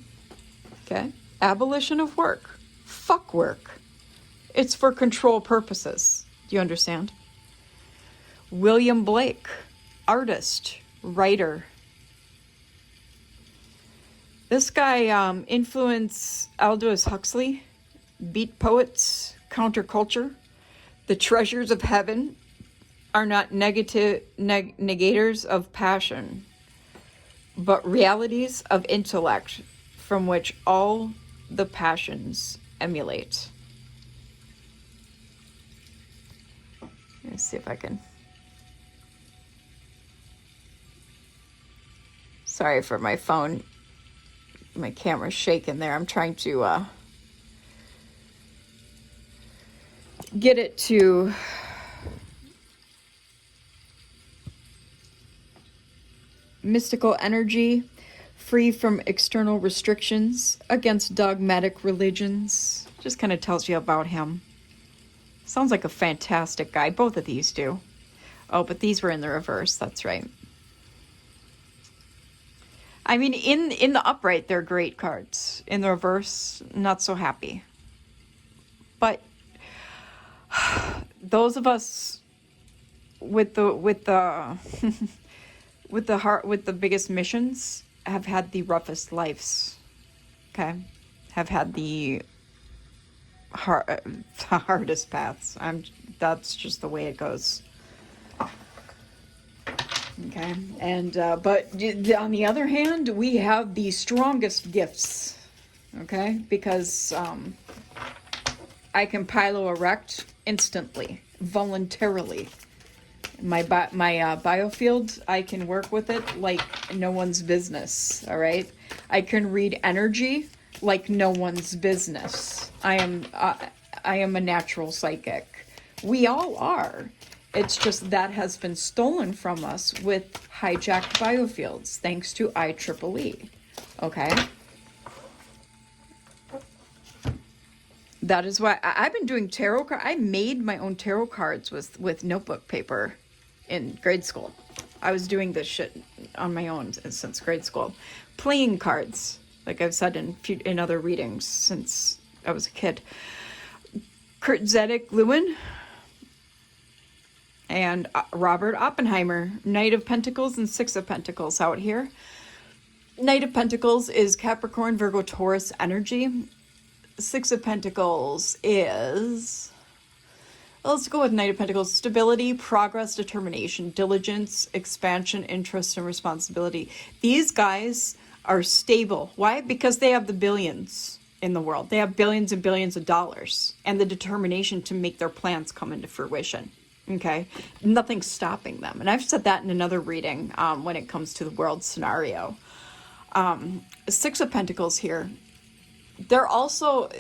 Okay. Abolition of work. Fuck work. It's for control purposes. Do you understand? William Blake, artist, writer. This guy influenced Aldous Huxley. beat poets, counterculture. The treasures of heaven are not negators of passion, but realities of intellect from which all the passions emulate. Let's see if I can. Sorry for my phone. My camera's shaking there. I'm trying to get it to mystical energy, free from external restrictions, against dogmatic religions. Just kind of tells you about him. Sounds like a fantastic guy. Both of these do. Oh, but these were in the reverse. That's right. I mean, in the upright, they're great cards. In the reverse, not so happy. But those of us with the with the heart, with the biggest missions, have had the roughest lives. Okay, have had the hardest paths. That's just the way it goes. Okay, and but on the other hand, we have the strongest gifts. Okay, because I can pilo erect instantly, voluntarily. My biofield, I can work with it like no one's business. All right, I can read energy like no one's business. I am a natural psychic. We all are. It's just that has been stolen from us with hijacked biofields, thanks to IEEE. Okay? That is why I've been doing tarot cards. I made my own tarot cards with notebook paper in grade school. I was doing this shit on my own since grade school. Playing cards, like I've said in other readings since I was a kid. Kurt Zedek Lewin and Robert Oppenheimer, Knight of Pentacles and Six of Pentacles out here. Knight of Pentacles is Capricorn, Virgo, Taurus energy. Six of Pentacles is, let's go with Knight of Pentacles, stability, progress, determination, diligence, expansion, interest, and responsibility. These guys are stable. Why? Because they have the billions in the world. They have billions and billions of dollars and the determination to make their plans come into fruition. Okay, nothing's stopping them. And I've said that in another reading when it comes to the world scenario. Six of Pentacles here. They're also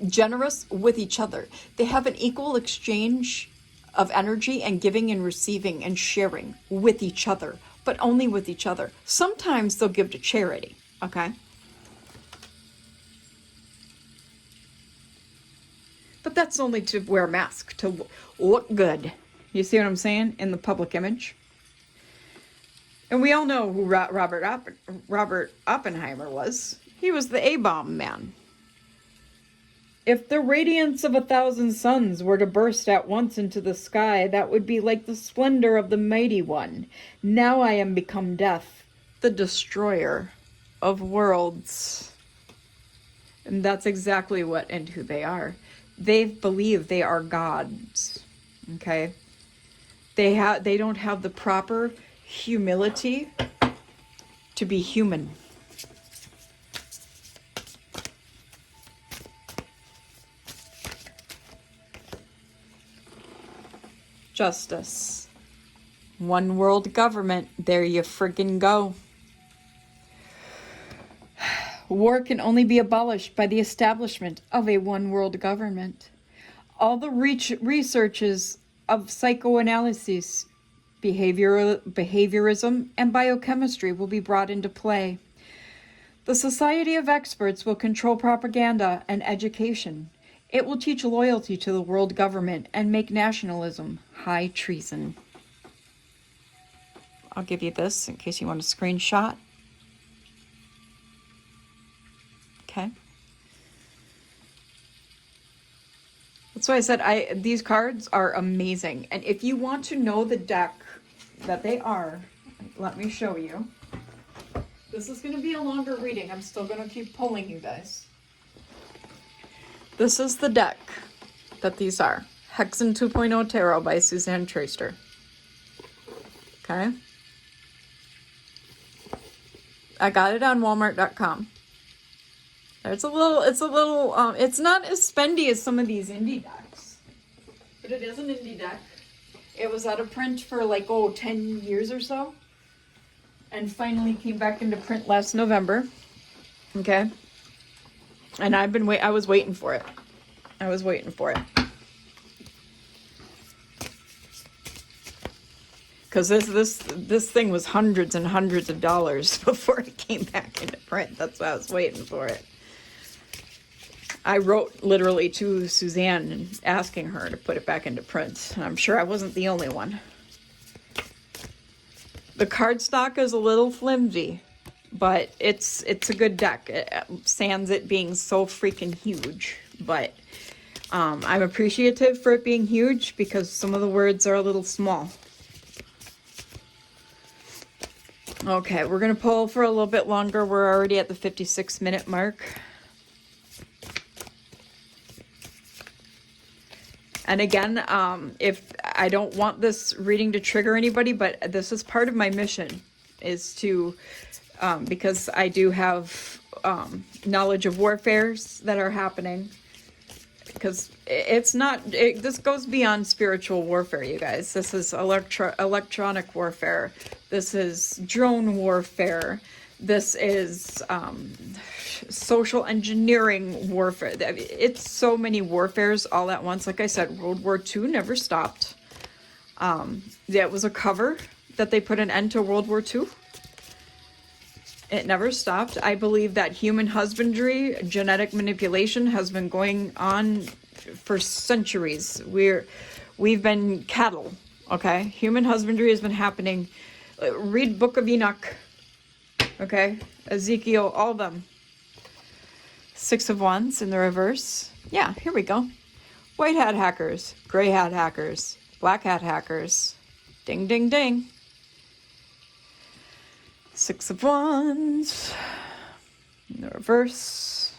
generous with each other. They have an equal exchange of energy and giving and receiving and sharing with each other, but only with each other. Sometimes they'll give to charity. Okay. But that's only to wear a mask, to look good. You see what I'm saying? In the public image. And we all know who Robert Oppenheimer was. He was the A-bomb man. If the radiance of 1,000 suns were to burst at once into the sky, that would be like the splendor of the mighty one. Now I am become death, the destroyer of worlds. And that's exactly what and who they are. They believe they are gods, okay? They don't have the proper humility to be human. Justice. One world government. There you friggin' go. War can only be abolished by the establishment of a one world government. All the researches of psychoanalysis, behaviorism, and biochemistry will be brought into play. The Society of Experts will control propaganda and education. It will teach loyalty to the world government and make nationalism high treason. I'll give you this in case you want a screenshot. Okay. That's why I said these cards are amazing. And if you want to know the deck that they are, let me show you. This is going to be a longer reading. I'm still going to keep pulling you guys. This is the deck that these are. Hexen 2.0 Tarot by Suzanne Traister. Okay. I got it on Walmart.com. It's not as spendy as some of these indie decks, but it is an indie deck. It was out of print for like, 10 years or so, and finally came back into print last November. Okay. And I was waiting for it. Because this thing was hundreds and hundreds of dollars before it came back into print. That's why I was waiting for it. I wrote literally to Suzanne and asking her to put it back into print. I'm sure I wasn't the only one. The cardstock is a little flimsy, but it's a good deck. Sans it being so freaking huge, but I'm appreciative for it being huge because some of the words are a little small. Okay, we're going to pull for a little bit longer. We're already at the 56-minute mark. And again, if I don't want this reading to trigger anybody, but this is part of my mission, is to, because I do have knowledge of warfares that are happening. Because this goes beyond spiritual warfare, you guys. This is electronic warfare. This is drone warfare. This is social engineering warfare. It's so many warfares all at once. Like I said, World War II never stopped. That was a cover that they put an end to World War II. It never stopped. I believe that human husbandry, genetic manipulation has been going on for centuries. We've been cattle, okay? Human husbandry has been happening. Read Book of Enoch, okay? Ezekiel, all of them. Six of Wands in the reverse. Yeah, here we go. White hat hackers, gray hat hackers, black hat hackers. Ding, ding, ding. Six of Wands in the reverse.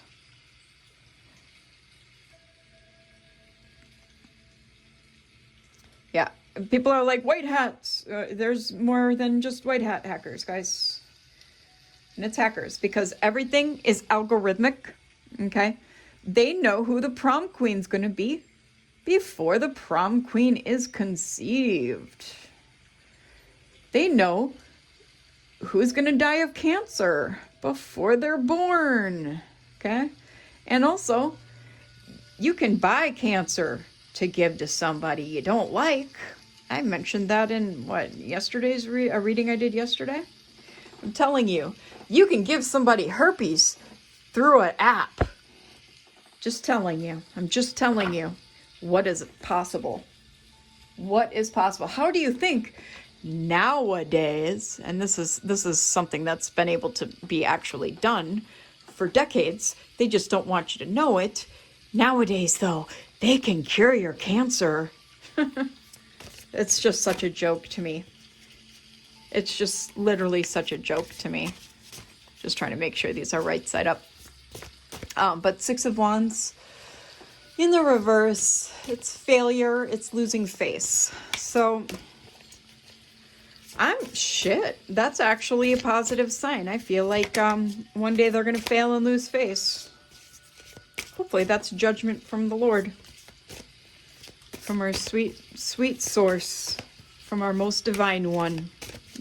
Yeah, people are like, white hats. There's more than just white hat hackers, guys. And it's hackers because everything is algorithmic, okay? They know who the prom queen's going to be before the prom queen is conceived. They know who's going to die of cancer before they're born, okay? And also, you can buy cancer to give to somebody you don't like. I mentioned that in, yesterday's a reading I did yesterday? I'm telling you, you can give somebody herpes through an app. Just telling you. I'm just telling you what is possible. What is possible? How do you think nowadays, and this is something that's been able to be actually done for decades, they just don't want you to know it. Nowadays, though, they can cure your cancer. It's just such a joke to me. It's just literally such a joke to me. Just trying to make sure these are right side up. But Six of Wands in the reverse, it's failure, it's losing face. So that's actually a positive sign. I feel like one day they're going to fail and lose face. Hopefully that's judgment from the Lord. From our sweet, sweet source. From our most divine one.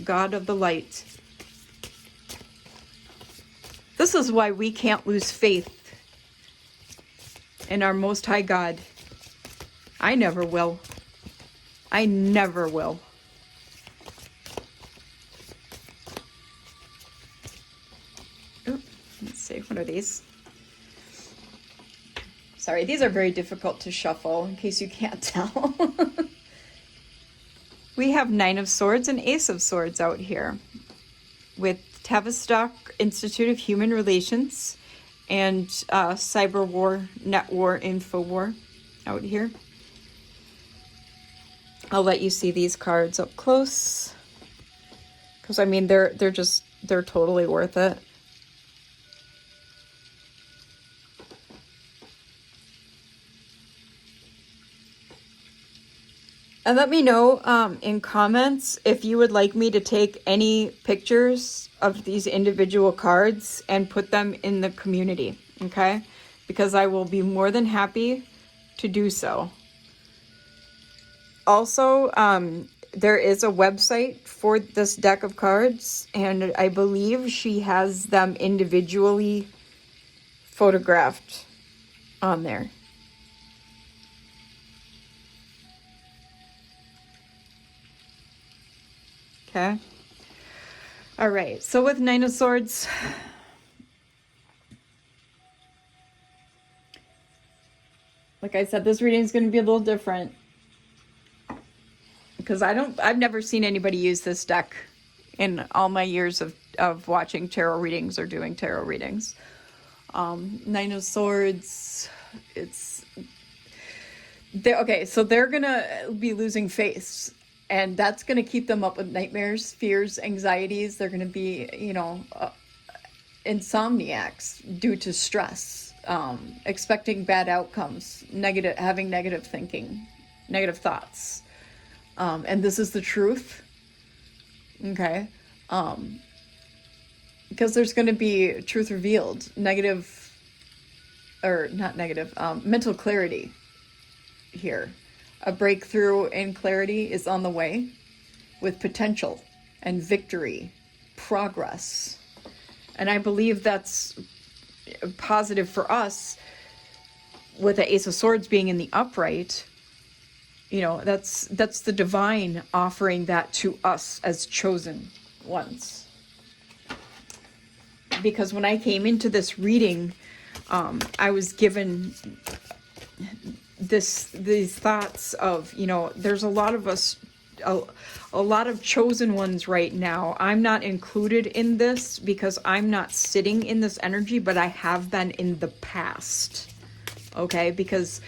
God of the light. This is why we can't lose faith in our most high God. I never will. I never will. Let's see, what are these? Sorry, these are very difficult to shuffle, in case you can't tell. We have Nine of Swords and Ace of Swords out here, with Tavistock Institute of Human Relations and Cyber War, Net War, Info War out here. I'll let you see these cards up close, because I mean they're totally worth it. And let me know in comments if you would like me to take any pictures of these individual cards and put them in the community, okay? Because I will be more than happy to do so. Also, there is a website for this deck of cards, and I believe she has them individually photographed on there. Okay. All right. So with Nine of Swords, like I said, this reading is going to be a little different because I've never seen anybody use this deck in all my years of watching tarot readings or doing tarot readings. Nine of Swords, okay, so they're going to be losing face. And that's going to keep them up with nightmares, fears, anxieties. They're going to be, insomniacs due to stress, expecting bad outcomes, having negative thinking, negative thoughts. And this is the truth. Okay. Because there's going to be truth revealed, mental clarity here. A breakthrough in clarity is on the way with potential and victory, progress. And I believe that's positive for us with the Ace of Swords being in the upright. That's the divine offering that to us as chosen ones. Because when I came into this reading, I was given these thoughts of, there's a lot of us, a lot of chosen ones right now. I'm not included in this because I'm not sitting in this energy, but I have been in the past. Okay, because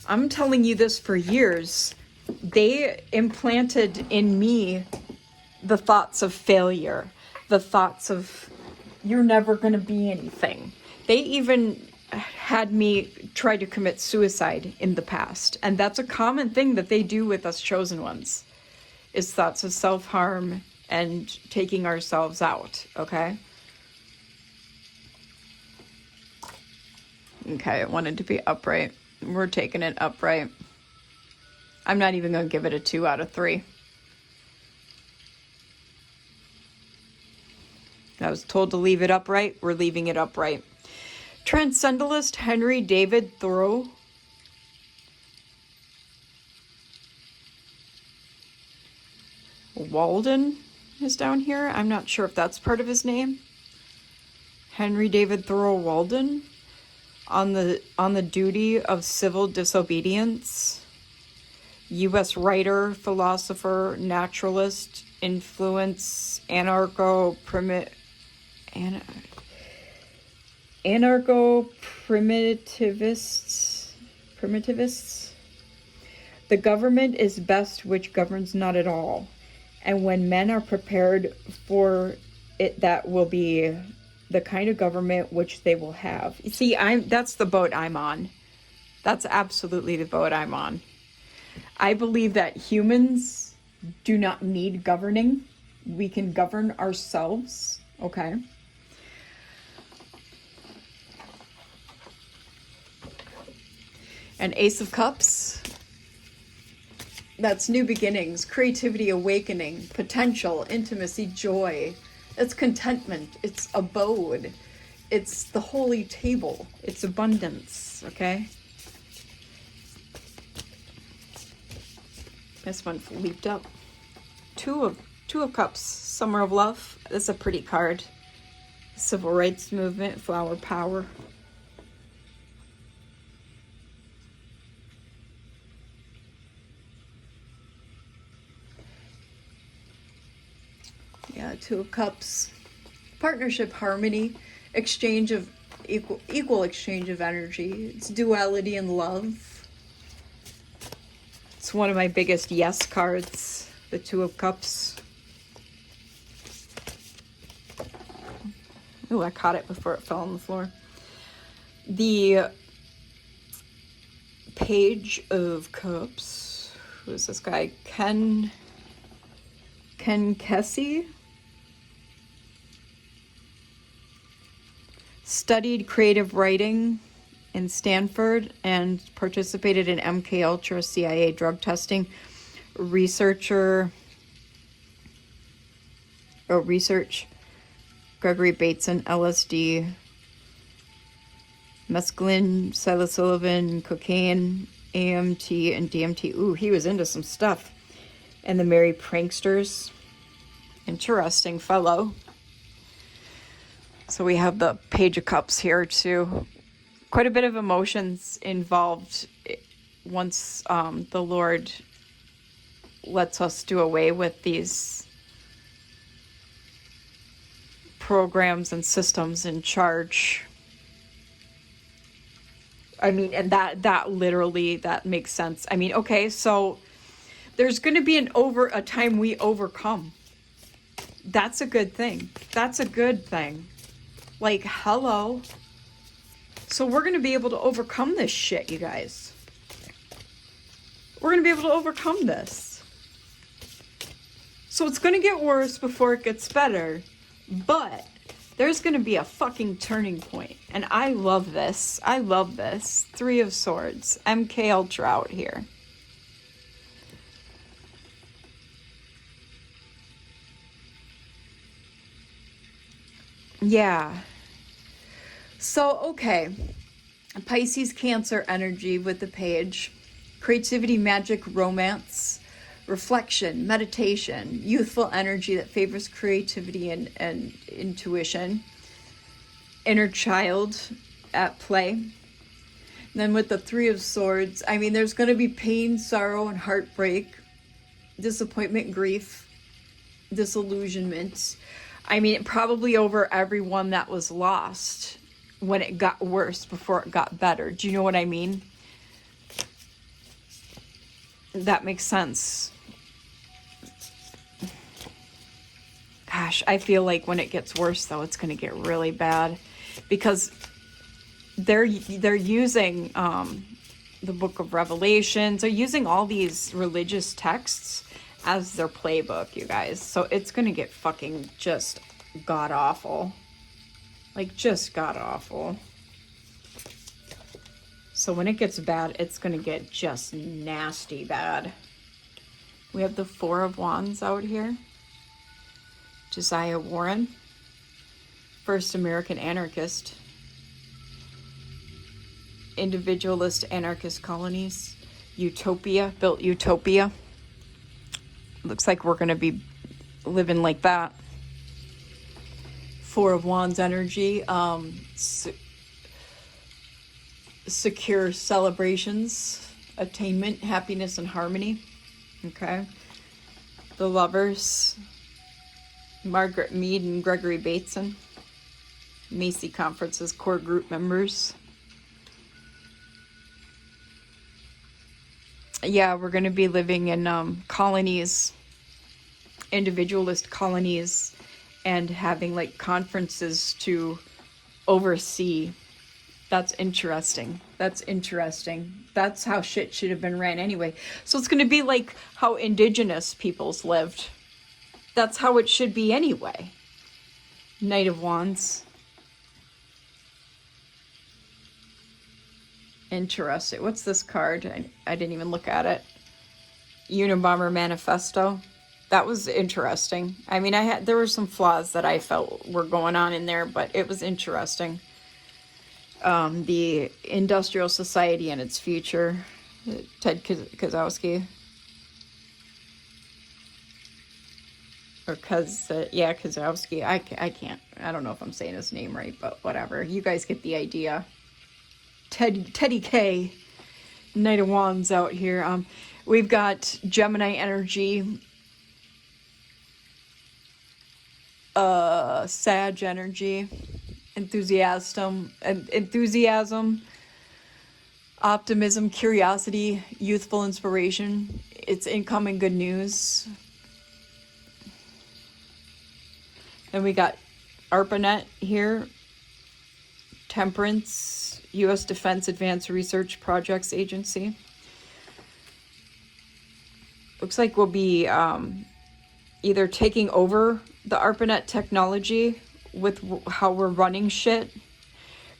I'm telling you this for years. They implanted in me the thoughts of failure, the thoughts of you're never going to be anything. They even had me try to commit suicide in the past. And that's a common thing that they do with us chosen ones, is thoughts of self-harm and taking ourselves out, okay? Okay, it wanted to be upright. We're taking it upright. I'm not even going to give it a 2 out of 3. I was told to leave it upright. We're leaving it upright. Transcendentalist Henry David Thoreau Walden is down here. I'm not sure if that's part of his name. Henry David Thoreau Walden on the duty of civil disobedience. U.S. writer, philosopher, naturalist, influence, anarcho-primitivists. The government is best which governs not at all. And when men are prepared for it, that will be the kind of government which they will have. You see, that's the boat I'm on. That's absolutely the boat I'm on. I believe that humans do not need governing. We can govern ourselves, okay? And Ace of Cups, that's new beginnings, creativity, awakening, potential, intimacy, joy. It's contentment, it's abode, it's the holy table, it's abundance, okay? This one leaped up. Two of Cups, Summer of Love. That's a pretty card. Civil rights movement, flower power. Yeah, Two of Cups. Partnership, harmony, exchange of equal exchange of energy. It's duality and love. It's one of my biggest yes cards, the Two of Cups. Ooh, I caught it before it fell on the floor. The Page of Cups. Who's this guy? Ken Kesey? Studied creative writing in Stanford and participated in MK Ultra CIA drug testing. Research Gregory Bateson, LSD, mescaline, psilocybin, cocaine, AMT, and DMT. Ooh, he was into some stuff. And the Merry Pranksters. Interesting fellow. So we have the Page of Cups here too. Quite a bit of emotions involved once the Lord lets us do away with these programs and systems in charge. I mean, and that literally, that makes sense. I mean, okay, so there's going to be a time we overcome. That's a good thing. That's a good thing. Like, hello. So we're going to be able to overcome this shit, you guys. We're going to be able to overcome this. So it's going to get worse before it gets better. But there's going to be a fucking turning point. And I love this. I love this. 3 of Swords. MK Ultra out here. Yeah. So, okay. Pisces, Cancer energy with the Page. Creativity, magic, romance, reflection, meditation, youthful energy that favors creativity and intuition. Inner child at play. And then with the 3 of Swords, I mean, there's going to be pain, sorrow, and heartbreak, disappointment, grief, disillusionment. I mean, probably over everyone that was lost when it got worse before it got better. Do you know what I mean? That makes sense. Gosh, I feel like when it gets worse, though, it's going to get really bad. Because they're using the Book of Revelations. They're using all these religious texts as their playbook, you guys. So it's going to get fucking just god-awful. Like, just god-awful. So when it gets bad, it's going to get just nasty bad. We have the 4 of Wands out here. Josiah Warren. First American anarchist. Individualist anarchist colonies. Utopia. Built Utopia. Looks like we're going to be living like that. 4 of Wands energy. Secure celebrations, attainment, happiness, and harmony. Okay. The Lovers. Margaret Mead and Gregory Bateson. Macy Conferences core group members. Yeah, we're going to be living in colonies, individualist colonies, and having like conferences to oversee. That's interesting. That's interesting. That's how shit should have been ran anyway. So it's going to be like how indigenous peoples lived. That's how it should be anyway. Knight of Wands. Interesting. What's this card? I didn't even look at it. Unabomber Manifesto. That was interesting. I mean, there were some flaws that I felt were going on in there, but it was interesting. The Industrial Society and its future. Ted Kozowski. Or Kozowski. I can't. I don't know if I'm saying his name right, but whatever. You guys get the idea. Teddy K. Knight of Wands out here. We've got Gemini energy. Sag energy. Enthusiasm, optimism, curiosity, youthful inspiration. It's incoming good news. Then we got ARPANET here. Temperance, U.S. Defense Advanced Research Projects Agency. looks like we'll be either taking over the ARPANET technology with how we're running shit,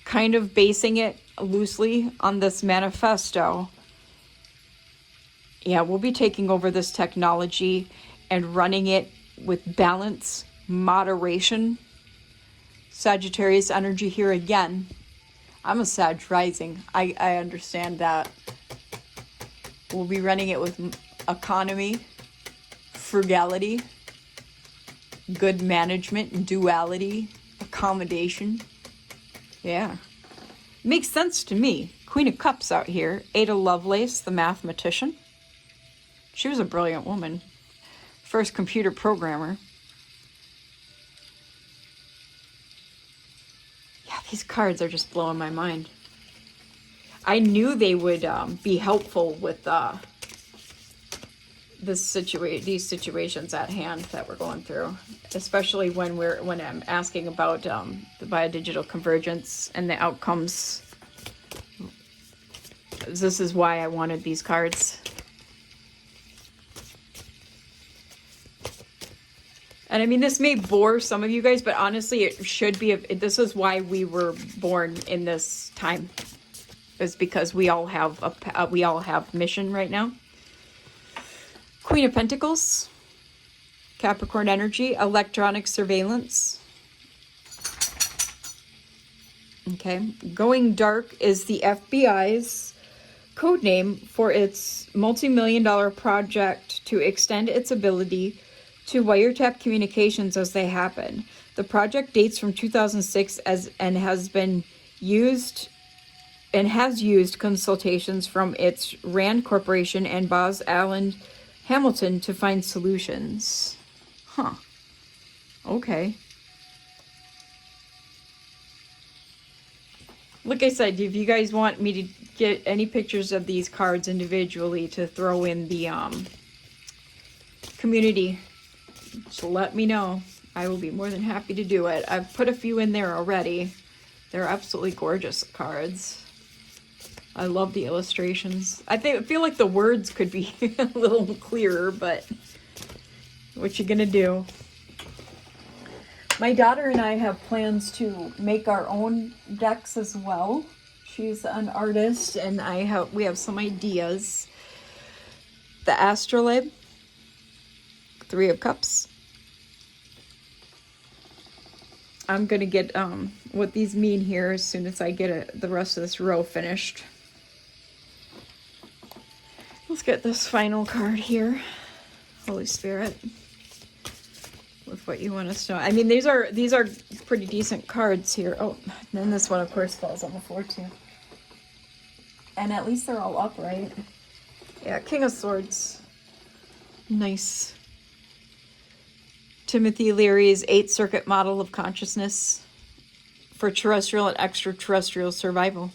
kind of basing it loosely on this manifesto. Yeah, we'll be taking over this technology and running it with balance, moderation. Sagittarius energy here again. I'm a Sag rising. I understand that. We'll be running it with economy, frugality, good management, duality, accommodation. Yeah. Makes sense to me. Queen of Cups out here. Ada Lovelace, the mathematician. She was a brilliant woman. First computer programmer. Yeah, these cards are just blowing my mind. I knew they would be helpful with these situations at hand that we're going through, especially when I'm asking about the biodigital convergence and the outcomes. This is why I wanted these cards. And I mean, this may bore some of you guys, but honestly, it should be. This is why we were born in this time, is because we all have mission right now. Queen of Pentacles, Capricorn energy, electronic surveillance. Okay, going dark is the FBI's code name for its multi-million-dollar project to extend its ability to wiretap communications as they happen. The project dates from 2006 and has used consultations from its Rand Corporation and Booz Allen Hamilton to find solutions. Huh. Okay. Like I said, if you guys want me to get any pictures of these cards individually to throw in the community, just let me know. I will be more than happy to do it. I've put a few in there already. They're absolutely gorgeous cards. I love the illustrations. I feel like the words could be a little clearer, but what you gonna do? My daughter and I have plans to make our own decks as well. She's an artist, and we have some ideas. The Astrolabe, Three of Cups. I'm gonna get what these mean here as soon as I get the rest of this row finished. Let's get this final card here, Holy Spirit, with what you want us to know. I mean, these are pretty decent cards here. Oh, and then this one, of course, falls on the floor too. And at least they're all upright. Yeah, King of Swords. Nice. Timothy Leary's 8 circuit model of consciousness for terrestrial and extraterrestrial survival.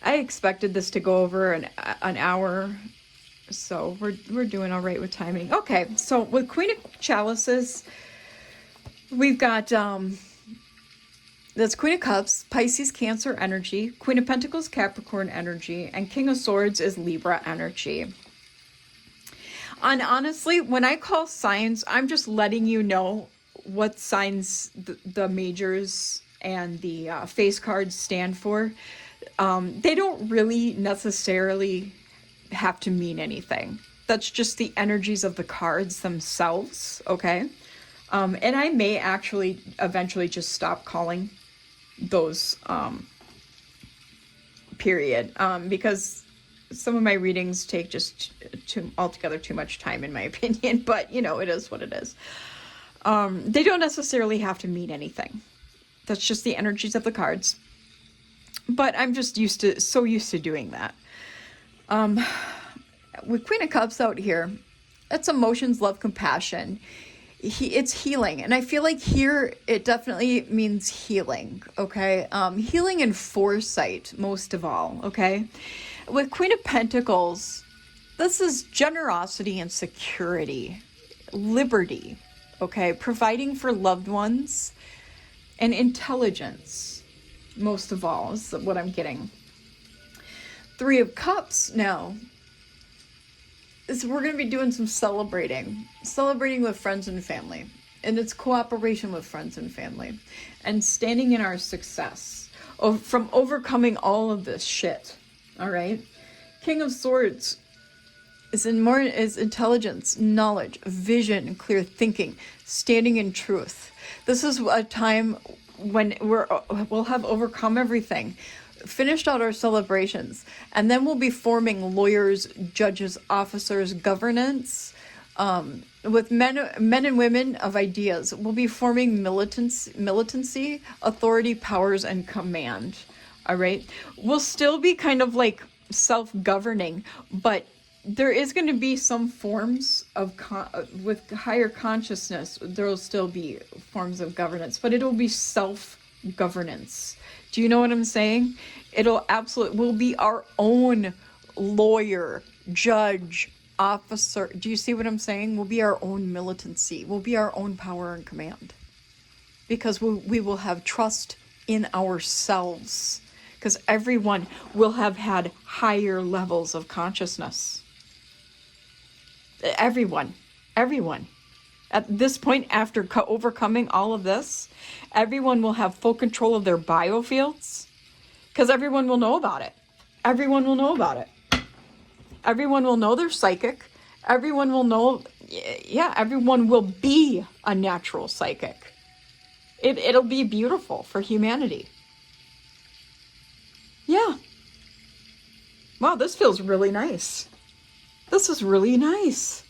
I expected this to go over an hour, so we're doing all right with timing. Okay, so with Queen of Chalices, we've got that's Queen of Cups, Pisces, Cancer energy, Queen of Pentacles, Capricorn energy, and King of Swords is Libra energy. And honestly, when I call signs, I'm just letting you know what signs the majors and the face cards stand for. They don't really necessarily have to mean anything. That's just the energies of the cards themselves, okay? And I may actually eventually just stop calling those, period, because some of my readings take just altogether too much time, in my opinion, but, you know, it is what it is. They don't necessarily have to mean anything. That's just the energies of the cards. But I'm just so used to doing that. With Queen of Cups out here, it's emotions, love, compassion. It's healing. And I feel like here it definitely means healing, okay? Healing and foresight, most of all, okay? With Queen of Pentacles, this is generosity and security, liberty, okay? Providing for loved ones and intelligence. Most of all is what I'm getting. Three of Cups now. So we're going to be doing some celebrating with friends and family. And it's cooperation with friends and family. And standing in our success. From overcoming all of this shit. All right? King of Swords is intelligence, knowledge, vision, clear thinking, standing in truth. This is a time when we'll have overcome everything, finished out our celebrations, and then we'll be forming lawyers, judges, officers, governance, with men and women of ideas. We'll be forming militancy, authority, powers, and command. All right? We'll still be kind of like self-governing, but there is going to be some forms of with higher consciousness. There will still be forms of governance, but it'll be self-governance. Do you know what I'm saying? We'll be our own lawyer, judge, officer. Do you see what I'm saying? We'll be our own militancy. We'll be our own power and command, because we will have trust in ourselves, because everyone will have had higher levels of consciousness. Everyone. At this point, after overcoming all of this, everyone will have full control of their biofields, because everyone will know about it. Everyone will know they're psychic. Everyone will know, everyone will be a natural psychic. It'll be beautiful for humanity. Yeah. Wow, this feels really nice. This is really nice.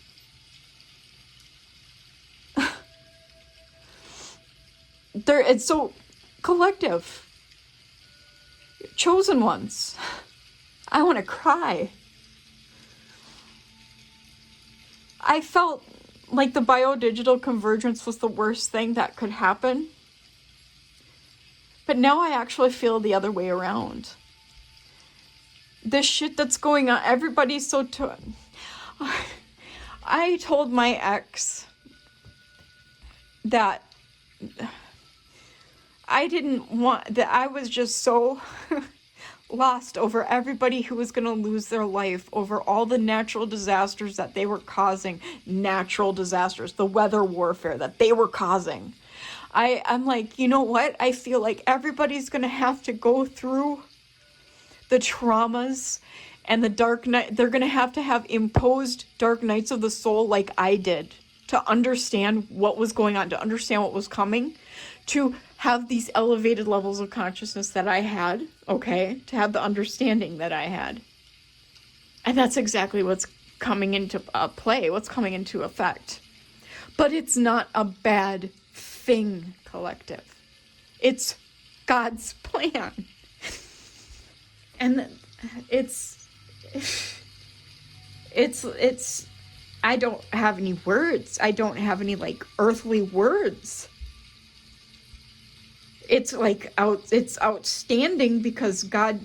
It's so collective. Chosen ones. I want to cry. I felt like the bio-digital convergence was the worst thing that could happen. But now I actually feel the other way around. This shit that's going on, everybody's so... I told my ex that I didn't want... that I was just so lost over everybody who was going to lose their life over all the natural disasters that they were causing. Natural disasters, the weather warfare that they were causing. I'm like, you know what? I feel like everybody's going to have to go through the traumas and the dark night. They're going to have imposed dark nights of the soul like I did, to understand what was going on, to understand what was coming, to have these elevated levels of consciousness that I had, okay? To have the understanding that I had. And that's exactly what's coming into play, what's coming into effect. But it's not a bad thing, collective. It's God's plan. And it's I don't have any words. I don't have any like earthly words. It's like it's outstanding, because God,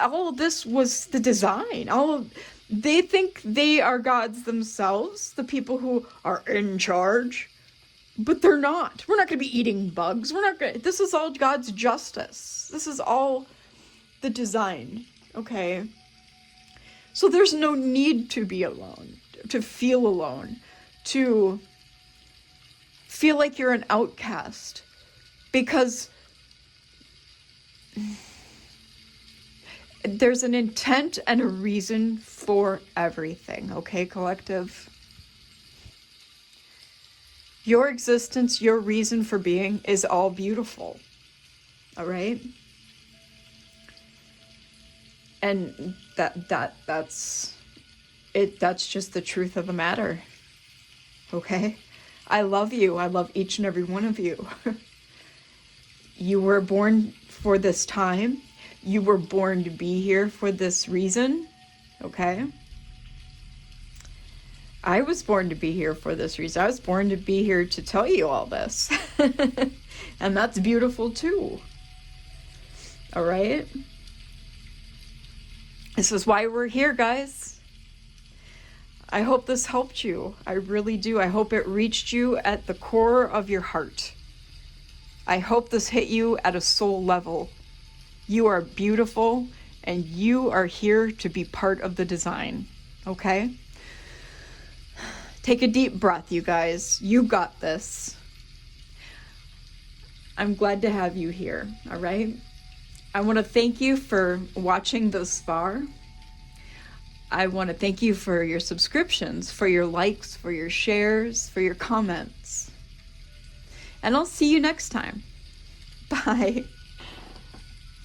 all of this was the design. They think they are gods themselves, the people who are in charge, but they're not. We're not going to be eating bugs. This is all God's justice. This is all the design, okay? So there's no need to be alone, to feel alone, to feel like you're an outcast, because there's an intent and a reason for everything, okay, collective? Your existence, your reason for being is all beautiful, all right? And that's it. That's just the truth of the matter. Okay? I love you. I love each and every one of you. You were born for this time. You were born to be here for this reason. Okay? I was born to be here for this reason. I was born to be here to tell you all this. And that's beautiful too. All right? This is why we're here, guys. I hope this helped you. I really do. I hope it reached you at the core of your heart. I hope this hit you at a soul level. You are beautiful. and you are here to be part of the design, okay? Take a deep breath, you guys. You got this. I'm glad to have you here, all right? I want to thank you for watching thus far. I want to thank you for your subscriptions, for your likes, for your shares, for your comments. And I'll see you next time. Bye.